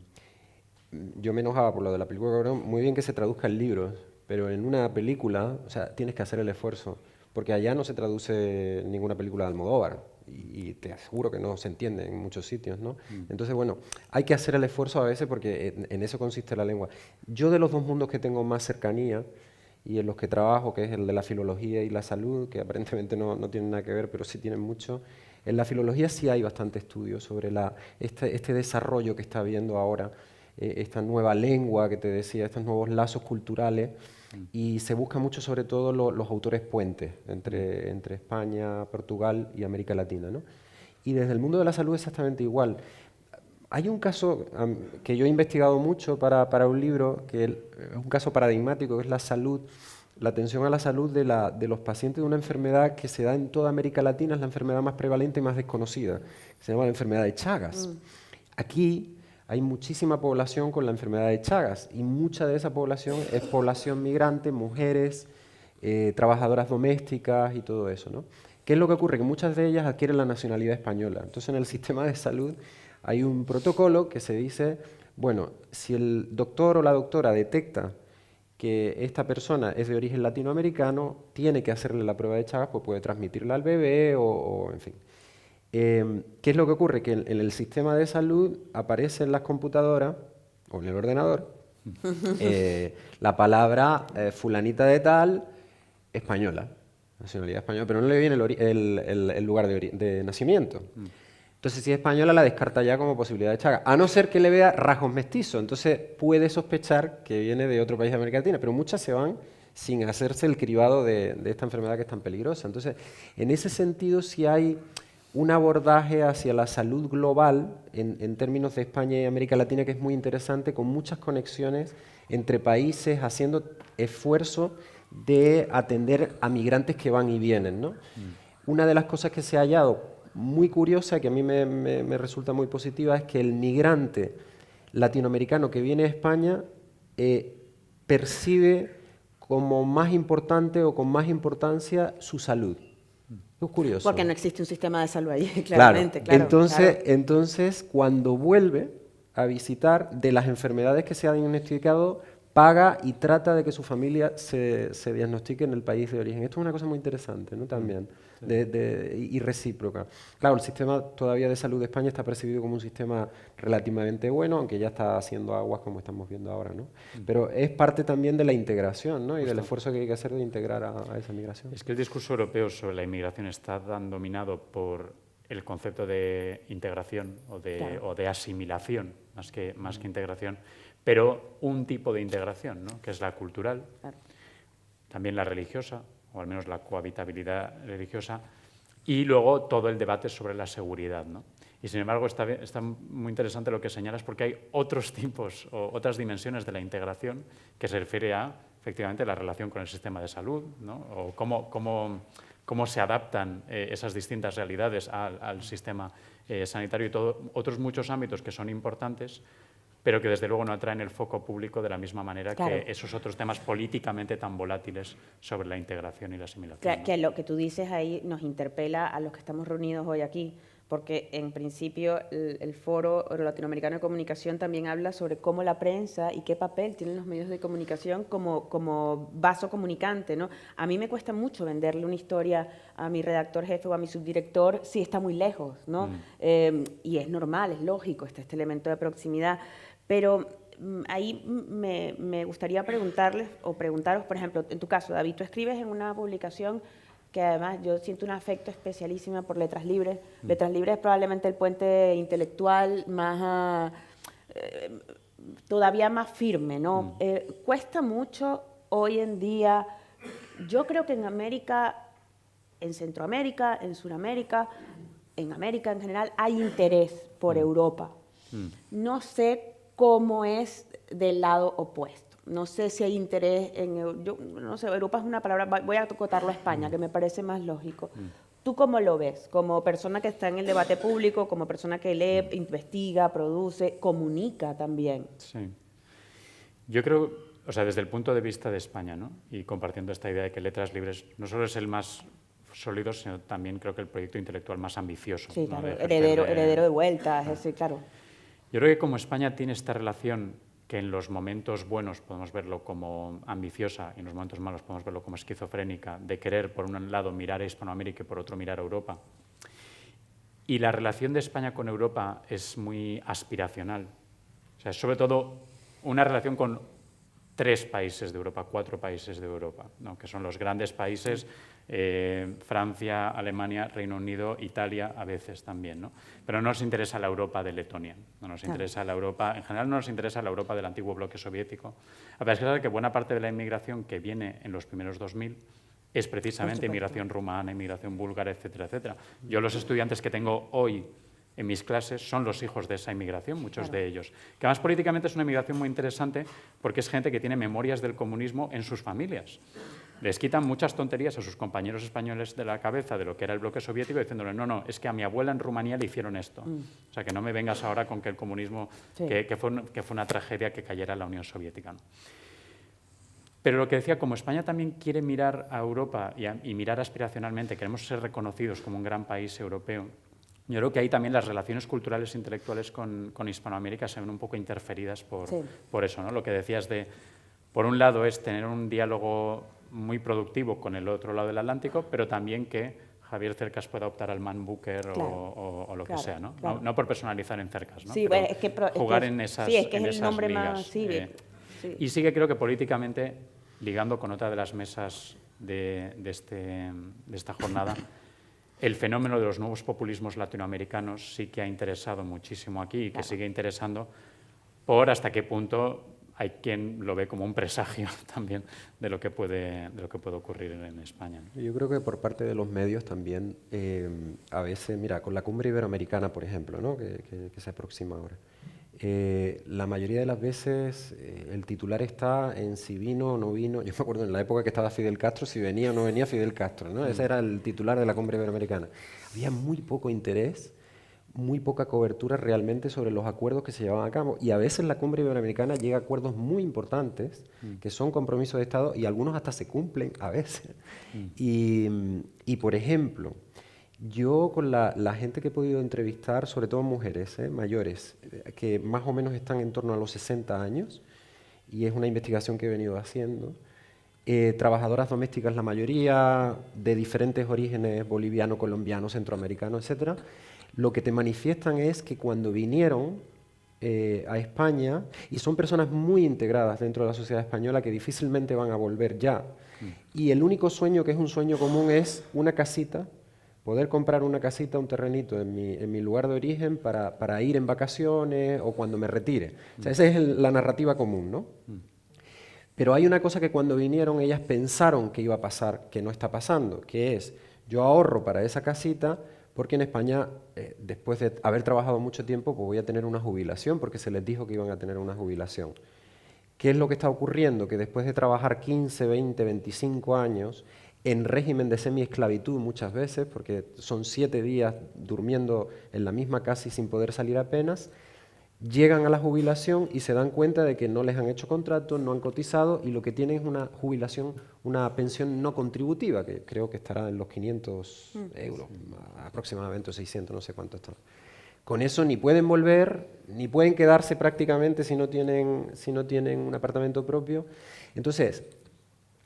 S5: me enojaba por lo de la película, cabrón. Muy bien que se traduzca en libros, pero en una película, o sea, tienes que hacer el esfuerzo, porque allá no se traduce ninguna película de Almodóvar, y te aseguro que no se entiende en muchos sitios, ¿no? Entonces, bueno, hay que hacer el esfuerzo a veces porque en eso consiste la lengua. Yo de los dos mundos que tengo más cercanía y en los que trabajo, que es el de la filología y la salud, que aparentemente no tienen nada que ver, pero sí tienen mucho. En la filología sí hay bastante estudio sobre este desarrollo que está habiendo ahora, esta nueva lengua que te decía, estos nuevos lazos culturales, y se busca mucho sobre todo los autores puentes entre España, Portugal y América Latina, ¿no? Y desde el mundo de la salud exactamente igual. Hay un caso que yo he investigado mucho para un libro, que es un caso paradigmático, que es la salud, la atención a la salud de los pacientes de una enfermedad que se da en toda América Latina, es la enfermedad más prevalente y más desconocida, se llama la enfermedad de Chagas. Aquí hay muchísima población con la enfermedad de Chagas y mucha de esa población es población migrante, mujeres, trabajadoras domésticas y todo eso, ¿no? ¿Qué es lo que ocurre? Que muchas de ellas adquieren la nacionalidad española. Entonces, en el sistema de salud hay un protocolo que se dice, bueno, si el doctor o la doctora detecta que esta persona es de origen latinoamericano, tiene que hacerle la prueba de Chagas, pues puede transmitirla al bebé o en fin. ¿Qué es lo que ocurre? Que en el sistema de salud aparece en las computadoras o en el ordenador la palabra fulanita de tal, española, nacionalidad española, pero no le viene el lugar de nacimiento. Entonces, si es española, la descarta ya como posibilidad de Chagas, a no ser que le vea rasgos mestizos. Entonces, puede sospechar que viene de otro país de América Latina, pero muchas se van sin hacerse el cribado de esta enfermedad que es tan peligrosa. Entonces, en ese sentido, sí hay un abordaje hacia la salud global en términos de España y América Latina que es muy interesante, con muchas conexiones entre países, haciendo esfuerzo de atender a migrantes que van y vienen, ¿no? Una de las cosas que se ha hallado muy curiosa, que a mí me resulta muy positiva, es que el migrante latinoamericano que viene a España percibe como más importante o con más importancia su salud. Es curioso.
S3: Porque no existe un sistema de salud ahí, claramente. Claro.
S5: Entonces, cuando vuelve a visitar, de las enfermedades que se han diagnosticado, paga y trata de que su familia se diagnostique en el país de origen. Esto es una cosa muy interesante, ¿no? También, y recíproca. Claro, el sistema todavía de salud de España está percibido como un sistema relativamente bueno, aunque ya está haciendo aguas como estamos viendo ahora, ¿no? Pero es parte también de la integración, ¿no? Y del esfuerzo que hay que hacer de integrar a esa migración.
S4: Es que el discurso europeo sobre la inmigración está tan dominado por el concepto de integración o de asimilación, más que integración, pero un tipo de integración, ¿no? Que es la cultural, también la religiosa, o al menos la cohabitabilidad religiosa, y luego todo el debate sobre la seguridad, ¿no? Y sin embargo está muy interesante lo que señalas, porque hay otros tipos o otras dimensiones de la integración que se refiere a, efectivamente, la relación con el sistema de salud, ¿no? O cómo se adaptan esas distintas realidades al sistema sanitario y otros muchos ámbitos que son importantes, pero que desde luego no atraen el foco público de la misma manera que esos otros temas políticamente tan volátiles sobre la integración y la asimilación, ¿no?
S3: Que lo que tú dices ahí nos interpela a los que estamos reunidos hoy aquí, porque en principio el Foro Latinoamericano de Comunicación también habla sobre cómo la prensa y qué papel tienen los medios de comunicación como vaso comunicante, ¿no? A mí me cuesta mucho venderle una historia a mi redactor jefe o a mi subdirector si está muy lejos, ¿no? Y es normal, es lógico, este elemento de proximidad. Pero ahí me gustaría preguntarles o preguntaros, por ejemplo, en tu caso, David, tú escribes en una publicación que además yo siento un afecto especialísimo por Letras Libres. Letras Libres es probablemente el puente intelectual más todavía más firme, ¿no? Cuesta mucho hoy en día, yo creo que en América, en Centroamérica, en Sudamérica, en América en general, hay interés por Europa. No sé cómo es del lado opuesto. No sé si hay interés en... Yo no sé, Europa es una palabra... Voy a acotarlo a España, que me parece más lógico. ¿Tú cómo lo ves? Como persona que está en el debate público, como persona que lee, investiga, produce, comunica también.
S4: Sí. Yo creo, o sea, desde el punto de vista de España, ¿no? Y compartiendo esta idea de que Letras Libres no solo es el más sólido, sino también creo que el proyecto intelectual más ambicioso.
S3: Sí,
S4: ¿no?
S3: claro,
S4: De ejercer
S3: heredero de vueltas, claro.
S4: Yo creo que como España tiene esta relación que en los momentos buenos podemos verlo como ambiciosa y en los momentos malos podemos verlo como esquizofrénica, de querer por un lado mirar a Hispanoamérica y por otro mirar a Europa. Y la relación de España con Europa es muy aspiracional. O sea, es sobre todo una relación con 3 países de Europa, 4 países de Europa, ¿no? Que son los grandes países, Francia, Alemania, Reino Unido, Italia a veces también, ¿no? Pero no nos interesa la Europa de Letonia, no nos interesa la Europa, en general no nos interesa la Europa del antiguo bloque soviético. A pesar de que buena parte de la inmigración que viene en los primeros 2000 es precisamente inmigración rumana, inmigración búlgara, etcétera, etcétera. Yo los estudiantes que tengo hoy en mis clases son los hijos de esa inmigración, muchos de ellos. Que además políticamente es una inmigración muy interesante porque es gente que tiene memorias del comunismo en sus familias. Les quitan muchas tonterías a sus compañeros españoles de la cabeza de lo que era el bloque soviético diciéndole no, es que a mi abuela en Rumanía le hicieron esto. O sea, que no me vengas ahora con que el comunismo, que fue una tragedia que cayera la Unión Soviética, ¿no? Pero lo que decía, como España también quiere mirar a Europa y mirar aspiracionalmente, queremos ser reconocidos como un gran país europeo, yo creo que ahí también las relaciones culturales e intelectuales con Hispanoamérica se ven un poco interferidas por eso, ¿no? Lo que decías de, por un lado, es tener un diálogo muy productivo con el otro lado del Atlántico, pero también que Javier Cercas pueda optar al Man Booker o lo que sea, ¿no?
S3: Claro.
S4: No por personalizar en Cercas, ¿no?
S3: Sí,
S4: Pero
S3: es que,
S4: jugar en esas
S3: sí, es que es el
S4: esas
S3: nombre
S4: ligas.
S3: más... Sí,
S4: Y sí que creo que políticamente, ligando con otra de las mesas de esta jornada, el fenómeno de los nuevos populismos latinoamericanos sí que ha interesado muchísimo aquí y que sigue interesando por hasta qué punto hay quien lo ve como un presagio también de lo que puede ocurrir en España, ¿no?
S5: Yo creo que por parte de los medios también, a veces, mira, con la cumbre iberoamericana, por ejemplo, ¿no? que se aproxima ahora, la mayoría de las veces el titular está en si vino o no vino. Yo me acuerdo en la época que estaba Fidel Castro, si venía o no venía Fidel Castro, ¿no? Ese era el titular de la cumbre iberoamericana. Había muy poco interés, muy poca cobertura realmente sobre los acuerdos que se llevaban a cabo, y a veces la cumbre iberoamericana llega a acuerdos muy importantes que son compromisos de Estado y algunos hasta se cumplen a veces. Y por ejemplo, yo con la gente que he podido entrevistar, sobre todo mujeres mayores, que más o menos están en torno a los 60 años, y es una investigación que he venido haciendo, trabajadoras domésticas la mayoría, de diferentes orígenes, boliviano, colombiano, centroamericano, etc., lo que te manifiestan es que cuando vinieron a España, y son personas muy integradas dentro de la sociedad española que difícilmente van a volver ya, y el único sueño que es un sueño común es una casita, poder comprar una casita, un terrenito en mi lugar de origen para ir en vacaciones o cuando me retire. O sea, esa es la narrativa común, ¿no? Pero hay una cosa que cuando vinieron ellas pensaron que iba a pasar, que no está pasando, que es, yo ahorro para esa casita porque en España, después de haber trabajado mucho tiempo, pues voy a tener una jubilación, porque se les dijo que iban a tener una jubilación. ¿Qué es lo que está ocurriendo? Que después de trabajar 15, 20, 25 años, en régimen de semiesclavitud muchas veces, porque son 7 días durmiendo en la misma casa y sin poder salir apenas, llegan a la jubilación y se dan cuenta de que no les han hecho contrato, no han cotizado y lo que tienen es una jubilación, una pensión no contributiva, que creo que estará en los 500 euros, aproximadamente 600, no sé cuánto está. Con eso ni pueden volver, ni pueden quedarse prácticamente si no tienen un apartamento propio. Entonces,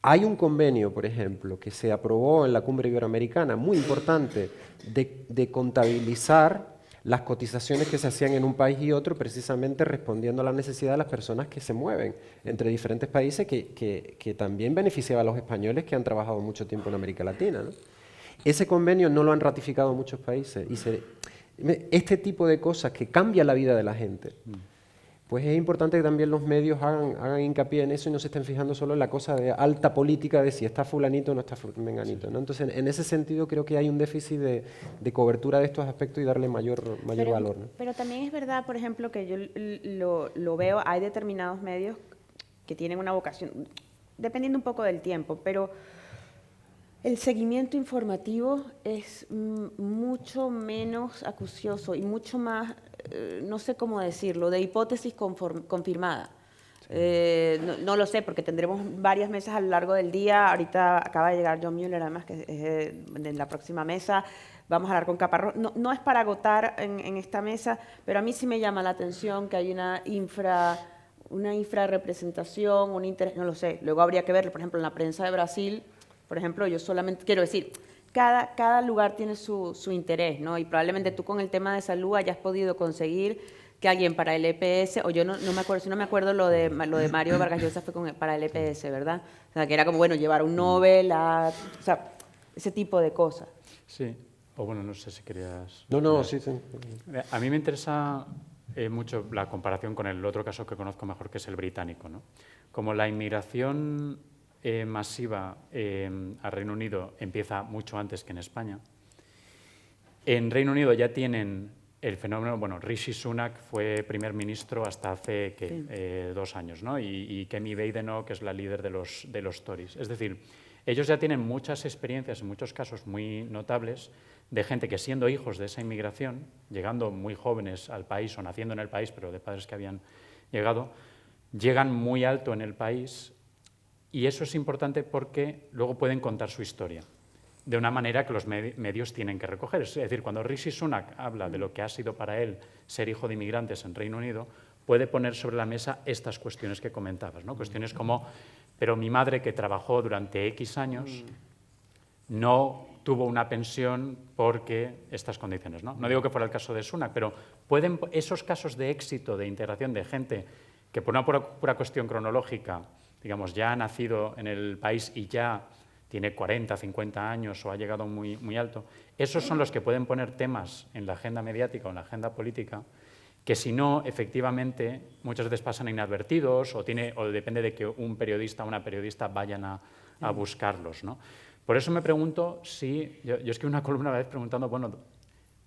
S5: hay un convenio, por ejemplo, que se aprobó en la Cumbre Iberoamericana, muy importante, de contabilizar las cotizaciones que se hacían en un país y otro, precisamente respondiendo a la necesidad de las personas que se mueven entre diferentes países, que también beneficiaba a los españoles que han trabajado mucho tiempo en América Latina, ¿no? Ese convenio no lo han ratificado muchos países. Este tipo de cosas que cambian la vida de la gente, pues es importante que también los medios hagan hincapié en eso y no se estén fijando solo en la cosa de alta política de si está fulanito o no está menganito, ¿no? Entonces, en ese sentido creo que hay un déficit de cobertura de estos aspectos y darle mayor valor, ¿no?
S3: Pero también es verdad, por ejemplo, que yo lo veo, hay determinados medios que tienen una vocación, dependiendo un poco del tiempo, pero El seguimiento informativo es mucho menos acucioso y mucho más, no sé cómo decirlo, de hipótesis confirmada. No lo sé, porque tendremos varias mesas a lo largo del día. Ahorita acaba de llegar John Mueller, además, que es en la próxima mesa. Vamos a hablar con Caparrós. No es para agotar en esta mesa, pero a mí sí me llama la atención que hay una infrarrepresentación, un interés, no lo sé. Luego habría que ver, por ejemplo, en la prensa de Brasil, por ejemplo, yo solamente quiero decir, cada lugar tiene su interés, ¿no? Y probablemente tú con el tema de salud hayas podido conseguir que alguien para el EPS, o yo no me acuerdo, si no me acuerdo lo de Mario Vargas Llosa fue para el EPS, ¿verdad? O sea, que era como, bueno, llevar un Nobel, o sea, ese tipo de cosas.
S4: Sí, o bueno, no sé si querías...
S5: No, sí.
S4: A mí me interesa mucho la comparación con el otro caso que conozco mejor, que es el británico, ¿no? Como la inmigración masiva a Reino Unido empieza mucho antes que en España, en Reino Unido ya tienen el fenómeno, bueno, Rishi Sunak fue primer ministro hasta hace 2 años, ¿no? Y Kemi Badenoch, que es la líder de los Tories. Es decir, ellos ya tienen muchas experiencias, en muchos casos muy notables, de gente que siendo hijos de esa inmigración, llegando muy jóvenes al país o naciendo en el país, pero de padres que habían llegado, llegan muy alto en el país. Y eso es importante porque luego pueden contar su historia de una manera que los medios tienen que recoger. Es decir, cuando Rishi Sunak habla de lo que ha sido para él ser hijo de inmigrantes en Reino Unido, puede poner sobre la mesa estas cuestiones que comentabas, ¿no? Cuestiones como, pero mi madre, que trabajó durante X años, no tuvo una pensión porque estas condiciones, ¿no? No digo que fuera el caso de Sunak, pero pueden esos casos de éxito, de integración de gente que por una pura cuestión cronológica, digamos, ya ha nacido en el país y ya tiene 40, 50 años o ha llegado muy, muy alto, esos son los que pueden poner temas en la agenda mediática o en la agenda política que si no, efectivamente, muchas veces pasan inadvertidos o depende de que un periodista o una periodista vayan a buscarlos, ¿no? Por eso me pregunto si, yo escribí una columna una vez preguntando, bueno,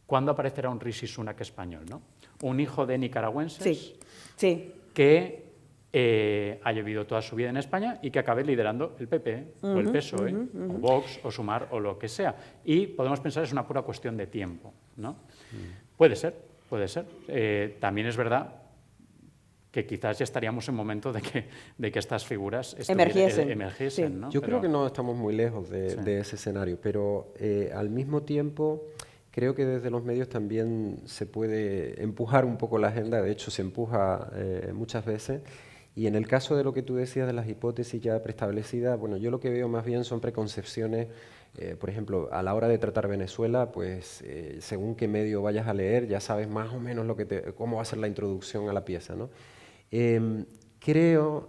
S4: ¿cuándo aparecerá un Rishi Sunak español, ¿no? Un hijo de nicaragüenses que ha vivido toda su vida en España y que acabe liderando el PP o el PSOE o Vox o Sumar o lo que sea. Y podemos pensar que es una pura cuestión de tiempo, ¿no? Puede ser, puede ser. También es verdad que quizás ya estaríamos en momento de que estas figuras emergiesen, ¿no?
S5: Yo creo que no estamos muy lejos de ese escenario, pero al mismo tiempo creo que desde los medios también se puede empujar un poco la agenda, de hecho se empuja muchas veces. Y en el caso de lo que tú decías de las hipótesis ya preestablecidas, bueno, yo lo que veo más bien son preconcepciones. Por ejemplo, a la hora de tratar Venezuela, pues según qué medio vayas a leer, ya sabes más o menos cómo va a ser la introducción a la pieza, ¿no? Creo,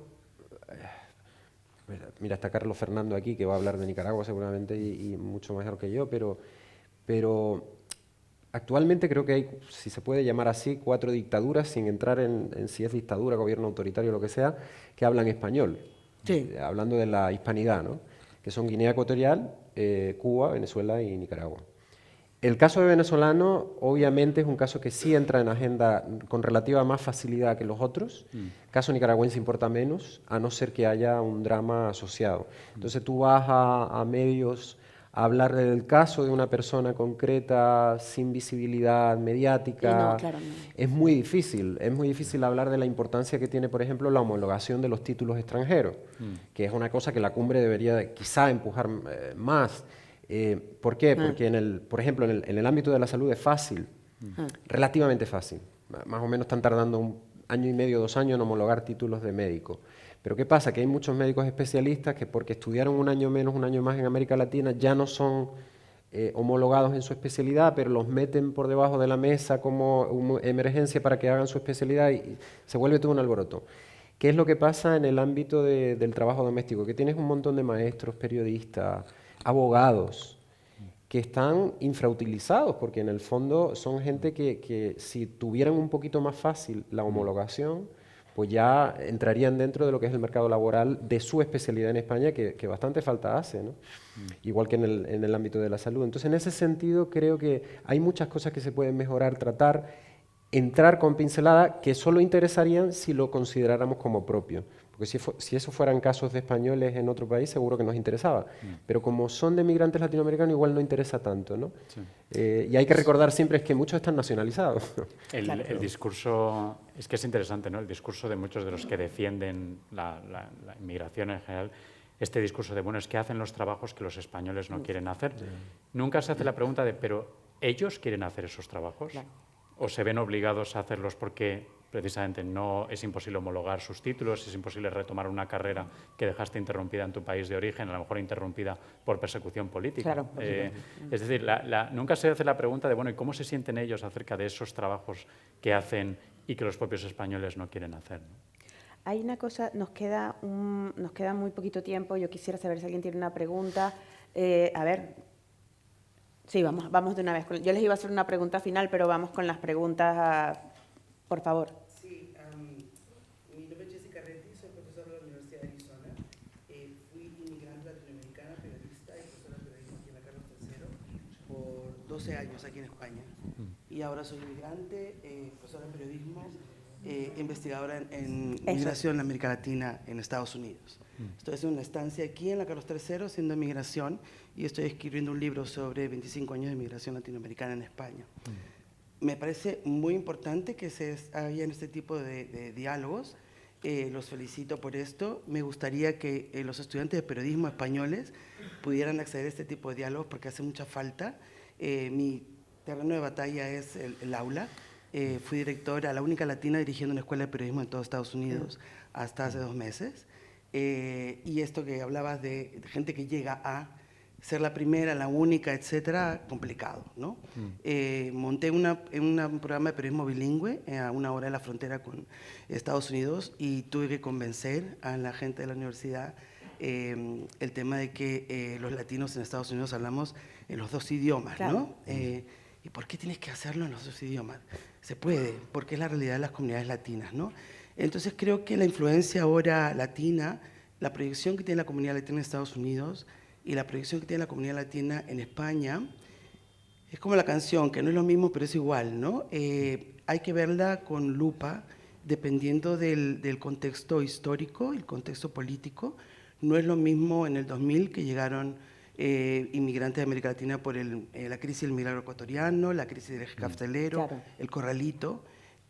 S5: mira, está Carlos Fernando aquí, que va a hablar de Nicaragua seguramente y mucho mejor que yo, pero actualmente creo que hay, si se puede llamar así, 4 dictaduras, sin entrar en si es dictadura, gobierno autoritario, lo que sea, que hablan español, hablando de la hispanidad, ¿no? Que son Guinea Ecuatorial, Cuba, Venezuela y Nicaragua. El caso de venezolano, obviamente, es un caso que sí entra en agenda con relativa más facilidad que los otros. El caso nicaragüense importa menos, a no ser que haya un drama asociado. Entonces tú vas a medios a hablar del caso de una persona concreta, sin visibilidad mediática.
S3: No, claro, no.
S5: Es muy difícil hablar de la importancia que tiene, por ejemplo, la homologación de los títulos extranjeros, que es una cosa que la cumbre debería quizá empujar más. ¿Por qué? Porque, por ejemplo, en el ámbito de la salud es fácil, relativamente fácil. Más o menos están tardando 1 año y medio, 2 años en homologar títulos de médico. Pero ¿qué pasa? Que hay muchos médicos especialistas que porque estudiaron 1 año menos, 1 año más en América Latina, ya no son homologados en su especialidad, pero los meten por debajo de la mesa como emergencia para que hagan su especialidad y se vuelve todo un alboroto. ¿Qué es lo que pasa en el ámbito del trabajo doméstico? Que tienes un montón de maestros, periodistas, abogados que están infrautilizados, porque en el fondo son gente que si tuvieran un poquito más fácil la homologación, pues ya entrarían dentro de lo que es el mercado laboral de su especialidad en España, que bastante falta hace, ¿no? Igual que en el ámbito de la salud. Entonces, en ese sentido, creo que hay muchas cosas que se pueden mejorar, tratar, entrar con pincelada, que solo interesarían si lo consideráramos como propio. Porque si eso fueran casos de españoles en otro país, seguro que nos interesaba. Pero como son de migrantes latinoamericanos, igual no interesa tanto, ¿no?
S4: Sí.
S5: Y hay que recordar siempre es que muchos están nacionalizados.
S4: El discurso, es que es interesante, ¿no? El discurso de muchos de los que defienden la inmigración en general, este discurso de, bueno, es que hacen los trabajos que los españoles no quieren hacer. Nunca se hace la pregunta de, ¿pero ellos quieren hacer esos trabajos?
S3: Claro.
S4: ¿O se ven obligados a hacerlos porque precisamente no es imposible homologar sus títulos, es imposible retomar una carrera que dejaste interrumpida en tu país de origen, a lo mejor interrumpida por persecución política?
S3: Claro, por
S4: es decir, nunca se hace la pregunta de, bueno, ¿y cómo se sienten ellos acerca de esos trabajos que hacen y que los propios españoles no quieren hacer, ¿no?
S3: Hay una cosa, nos queda muy poquito tiempo. Yo quisiera saber si alguien tiene una pregunta. A ver, sí, vamos de una vez. Yo les iba a hacer una pregunta final, pero vamos con las preguntas, por favor.
S6: Sí, mi nombre es Jessica Retti, soy profesora de la Universidad de Arizona. Fui inmigrante latinoamericana, periodista y profesora de periodismo aquí en la Carlos III por 12 años aquí en España. Y ahora soy inmigrante, profesora de periodismo, investigadora en migración en América Latina en Estados Unidos. Estoy haciendo una estancia aquí en la Carlos III haciendo migración y estoy escribiendo un libro sobre 25 años de migración latinoamericana en España. Me parece muy importante que se hayan este tipo de diálogos. Los felicito por esto. Me gustaría que los estudiantes de periodismo españoles pudieran acceder a este tipo de diálogos porque hace mucha falta. Mi terreno de batalla es el aula. Fui directora, la única latina dirigiendo una escuela de periodismo en todo Estados Unidos hasta hace 2 meses. Y esto que hablabas de gente que llega a ser la primera, la única, etcétera, complicado, ¿no? Monté un programa de periodismo bilingüe a 1 hora de la frontera con Estados Unidos y tuve que convencer a la gente de la universidad el tema de que los latinos en Estados Unidos hablamos en los 2 idiomas, ¿no? ¿Y por qué tienes que hacerlo en los 2 idiomas? Se puede, porque es la realidad de las comunidades latinas, ¿no? Entonces creo que la influencia ahora latina, la proyección que tiene la comunidad latina en Estados Unidos y la proyección que tiene la comunidad latina en España, es como la canción, que no es lo mismo, pero es igual, ¿no? Hay que verla con lupa, dependiendo del contexto histórico, el contexto político. No es lo mismo en el 2000 que llegaron inmigrantes de América Latina por la crisis del milagro ecuatoriano, la crisis del eje cafetalero,
S3: Claro.
S6: el corralito,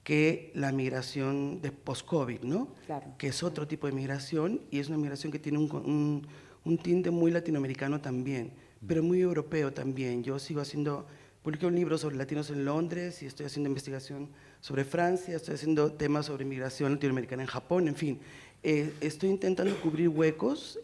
S6: que la migración de post-COVID, ¿no?
S3: Claro.
S6: Que es otro tipo de migración y es una migración que tiene un tinte muy latinoamericano también, pero muy europeo también. Yo publiqué un libro sobre latinos en Londres y estoy haciendo investigación sobre Francia, estoy haciendo temas sobre migración latinoamericana en Japón, en fin. Estoy intentando cubrir huecos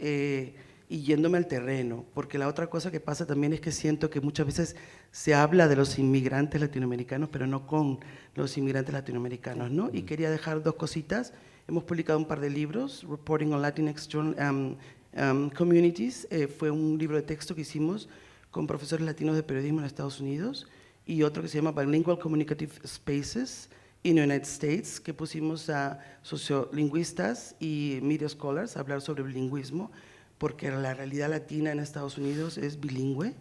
S6: y yéndome al terreno, porque la otra cosa que pasa también es que siento que muchas veces se habla de los inmigrantes latinoamericanos, pero no con los inmigrantes latinoamericanos, ¿no? Y quería dejar 2 cositas. Hemos publicado un par de libros, Reporting on Latinx Communities, fue un libro de texto que hicimos con profesores latinos de periodismo en Estados Unidos, y otro que se llama Bilingual Communicative Spaces in the United States, que pusimos a sociolingüistas y media scholars a hablar sobre bilingüismo, porque la realidad latina en Estados Unidos es bilingüe,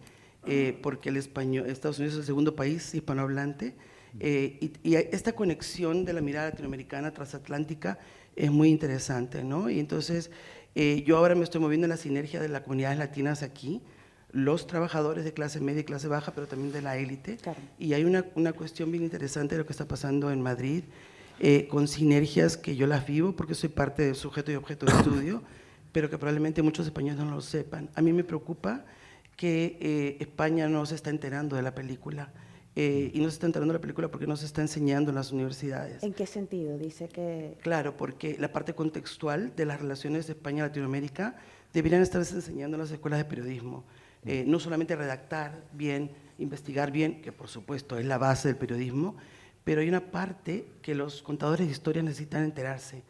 S6: porque Estados Unidos es el segundo país hispanohablante, y esta conexión de la mirada latinoamericana transatlántica es muy interesante, ¿no? Y entonces yo ahora me estoy moviendo en la sinergia de las comunidades latinas aquí, los trabajadores de clase media y clase baja, pero también de la élite,
S3: Claro.
S6: y hay una cuestión bien interesante de lo que está pasando en Madrid, con sinergias que yo las vivo porque soy parte del sujeto y objeto de estudio, pero que probablemente muchos españoles no lo sepan. A mí me preocupa que España no se está enterando de la película, y no se está enterando de la película porque no se está enseñando en las universidades.
S3: ¿En qué sentido? Dice que...
S6: Claro, porque la parte contextual de las relaciones de España y Latinoamérica deberían estarse enseñando en las escuelas de periodismo. No solamente redactar bien, investigar bien, que por supuesto es la base del periodismo, pero hay una parte que los contadores de historias necesitan enterarse,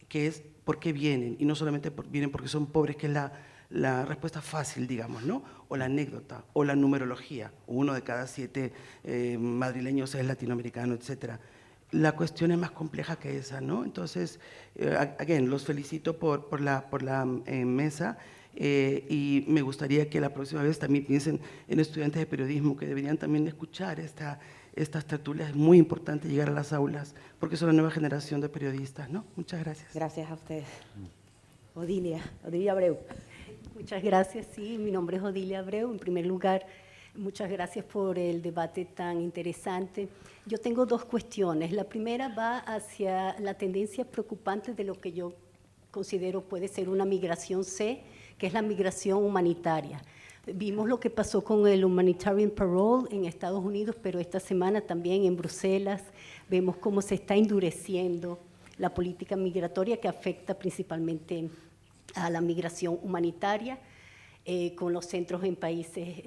S6: que es por qué vienen, y no solamente vienen porque son pobres, que es la respuesta fácil, digamos, ¿no? O la anécdota, o la numerología, 1 de cada 7 madrileños es latinoamericano, etc. La cuestión es más compleja que esa, ¿no? Entonces, again, los felicito por la mesa, y me gustaría que la próxima vez también piensen en estudiantes de periodismo que deberían también escuchar estas tertulias. Es muy importante llegar a las aulas porque son la nueva generación de periodistas, ¿no? Muchas gracias.
S3: Gracias a ustedes.
S7: Odilia.
S3: Odilia Abreu.
S7: Muchas gracias, sí, mi nombre es Odilia Abreu. En primer lugar, muchas gracias por el debate tan interesante. Yo tengo dos cuestiones. La primera va hacia la tendencia preocupante de lo que yo considero puede ser una migración C, que es la migración humanitaria. Vimos lo que pasó con el Humanitarian Parole en Estados Unidos, pero esta semana también en Bruselas vemos cómo se está endureciendo la política migratoria que afecta principalmente a la migración humanitaria, con los centros en países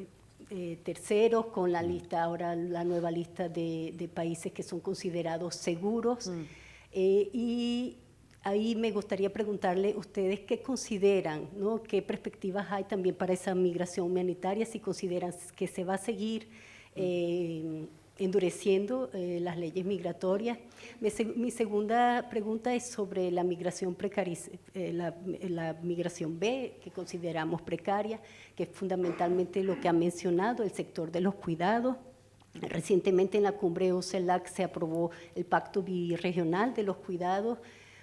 S7: terceros, con la lista, ahora la nueva lista de países que son considerados seguros. Y ahí me gustaría preguntarle, ¿ustedes qué consideran, ¿no? ¿Qué perspectivas hay también para esa migración humanitaria? Si consideran que se va a seguir endureciendo las leyes migratorias. Mi segunda pregunta es sobre la migración la migración B, que consideramos precaria, que es fundamentalmente lo que ha mencionado el sector de los cuidados. Recientemente en la cumbre OCELAC se aprobó el Pacto Birregional de los Cuidados,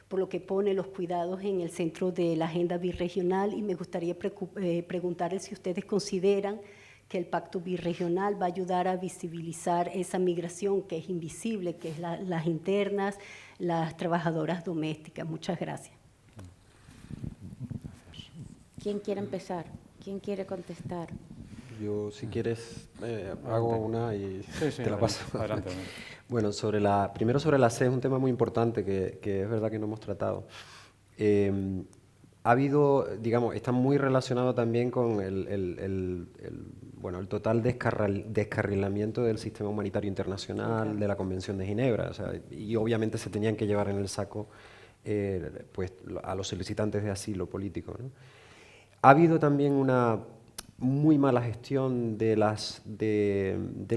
S7: por lo que pone los cuidados en el centro de la agenda birregional, y me gustaría preguntarles si ustedes consideran que el Pacto Birregional va a ayudar a visibilizar esa migración que es invisible, que es las internas, las trabajadoras domésticas. Muchas gracias.
S3: ¿Quién quiere empezar? ¿Quién quiere contestar?
S5: Yo, si quieres, hago una y te la paso.
S4: Adelante.
S5: Bueno, primero sobre la C, es un tema muy importante que es verdad que no hemos tratado. Ha habido, digamos, está muy relacionado también con el total descarrilamiento del sistema humanitario internacional, de la Convención de Ginebra, o sea, y obviamente se tenían que llevar en el saco pues, a los solicitantes de asilo político, ¿no? Ha habido también una muy mala gestión del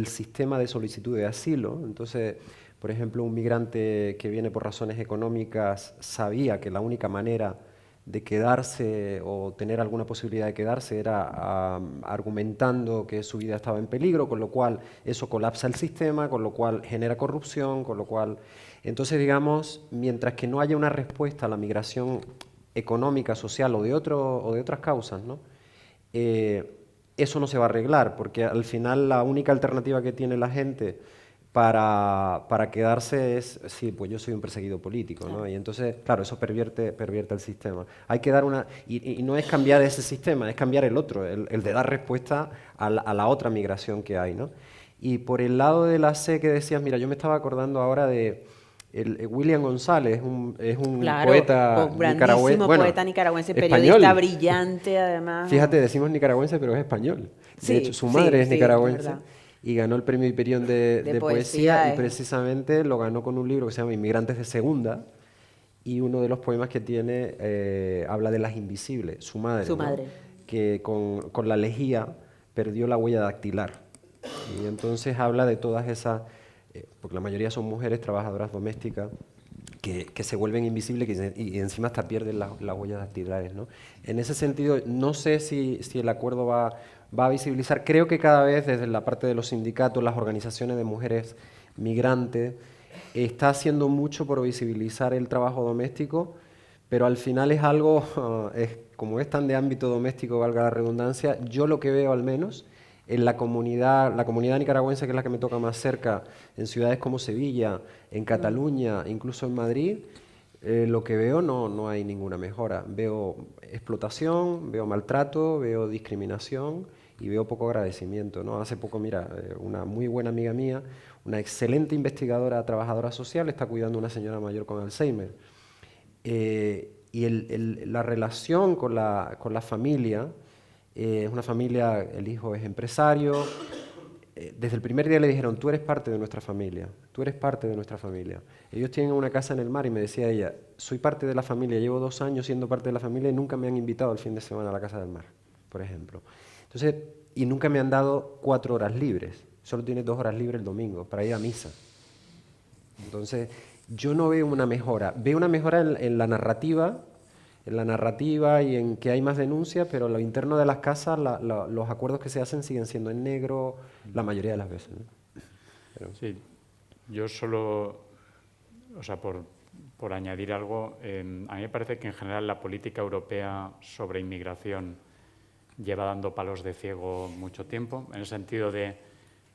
S5: sistema de solicitud de asilo. Entonces, por ejemplo, un migrante que viene por razones económicas sabía que la única manera de quedarse o tener alguna posibilidad de quedarse era argumentando que su vida estaba en peligro, con lo cual eso colapsa el sistema, con lo cual genera corrupción, con lo cual... Entonces, digamos, mientras que no haya una respuesta a la migración económica, social o de otras causas, ¿no? Eso no se va a arreglar, porque al final la única alternativa que tiene la gente para quedarse es, sí, pues yo soy un perseguido político, ¿no? Y entonces, claro, eso pervierte el sistema. Hay que dar una... Y no es cambiar ese sistema, es cambiar el otro, el de dar respuesta a la otra migración que hay, ¿no? Y por el lado de la C que decías, mira, yo me estaba acordando ahora de... William González es un poeta nicaragüense.
S3: Poeta nicaragüense, periodista
S5: español.
S3: Brillante, además.
S5: Fíjate, decimos nicaragüense, pero es español. De hecho, su madre es nicaragüense y ganó el premio Hiperión de poesía y precisamente lo ganó con un libro que se llama Inmigrantes de Segunda, y uno de los poemas que tiene habla de las invisibles, su madre. ¿No? Que con la lejía perdió la huella dactilar. Y entonces habla de todas esas... porque la mayoría son mujeres trabajadoras domésticas que se vuelven invisibles y encima hasta pierden las huellas dactilares, ¿no? En ese sentido, no sé si el acuerdo va a visibilizar. Creo que cada vez desde la parte de los sindicatos, las organizaciones de mujeres migrantes, está haciendo mucho por visibilizar el trabajo doméstico, pero al final es algo, como es tan de ámbito doméstico, valga la redundancia, yo lo que veo al menos... En la comunidad nicaragüense, que es la que me toca más cerca, en ciudades como Sevilla, en Cataluña, incluso en Madrid, lo que veo no hay ninguna mejora. Veo explotación, veo maltrato, veo discriminación y veo poco agradecimiento, ¿no? Hace poco, mira, una muy buena amiga mía, una excelente investigadora, trabajadora social, está cuidando a una señora mayor con Alzheimer. Y la relación con la familia... es una familia, el hijo es empresario. Desde el primer día le dijeron, tú eres parte de nuestra familia, tú eres parte de nuestra familia. Ellos tienen una casa en el mar y me decía ella, soy parte de la familia, llevo 2 años siendo parte de la familia y nunca me han invitado el fin de semana a la casa del mar, por ejemplo. Entonces, y nunca me han dado 4 horas libres, solo tiene 2 horas libres el domingo para ir a misa. Entonces, yo no veo una mejora, veo una mejora en la narrativa y en que hay más denuncia, pero lo interno de las casas, los acuerdos que se hacen siguen siendo en negro la mayoría de las veces, ¿no?
S4: Sí, yo solo, o sea, por por añadir algo, a mí me parece que en general la política europea sobre inmigración lleva dando palos de ciego mucho tiempo, en el sentido de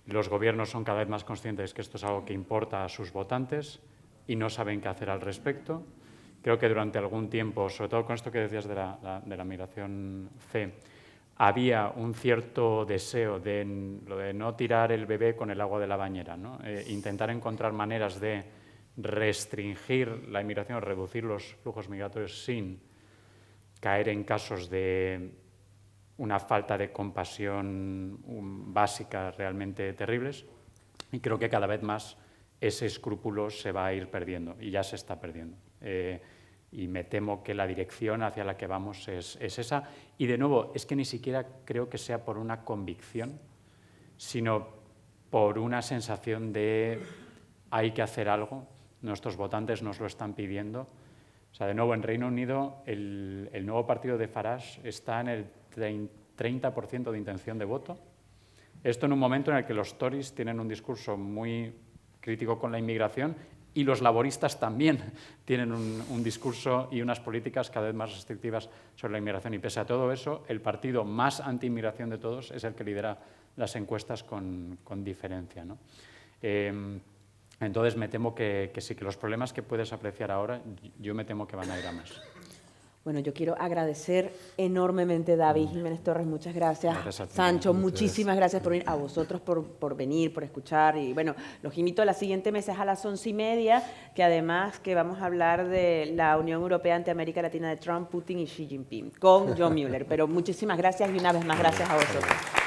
S4: los gobiernos son cada vez más conscientes que esto es algo que importa a sus votantes y no saben qué hacer al respecto. Creo que durante algún tiempo, sobre todo con esto que decías de la migración C, había un cierto deseo de lo de no tirar el bebé con el agua de la bañera, ¿no? Intentar encontrar maneras de restringir la inmigración, reducir los flujos migratorios sin caer en casos de una falta de compasión básica realmente terribles. Y creo que cada vez más ese escrúpulo se va a ir perdiendo y ya se está perdiendo. Y me temo que la dirección hacia la que vamos es esa. Y de nuevo, es que ni siquiera creo que sea por una convicción, sino por una sensación de hay que hacer algo, nuestros votantes nos lo están pidiendo. O sea, de nuevo, en Reino Unido el nuevo partido de Farage está en el 30% de intención de voto. Esto en un momento en el que los Tories tienen un discurso muy crítico con la inmigración y los laboristas también tienen un discurso y unas políticas cada vez más restrictivas sobre la inmigración. Y pese a todo eso, el partido más anti-inmigración de todos es el que lidera las encuestas con diferencia, ¿no? Entonces, me temo que sí, que los problemas que puedes apreciar ahora, yo me temo que van a ir a más.
S3: Bueno, yo quiero agradecer enormemente, David Jiménez Torres, muchas gracias.
S4: Gracias a ti.
S3: Sancho, muchísimas gracias por venir, a vosotros por venir, por escuchar. Y bueno, los invito a la siguiente mesa, es a las 11:30, que además que vamos a hablar de la Unión Europea ante América Latina de Trump, Putin y Xi Jinping, con John Mueller. Pero muchísimas gracias y una vez más gracias a vosotros.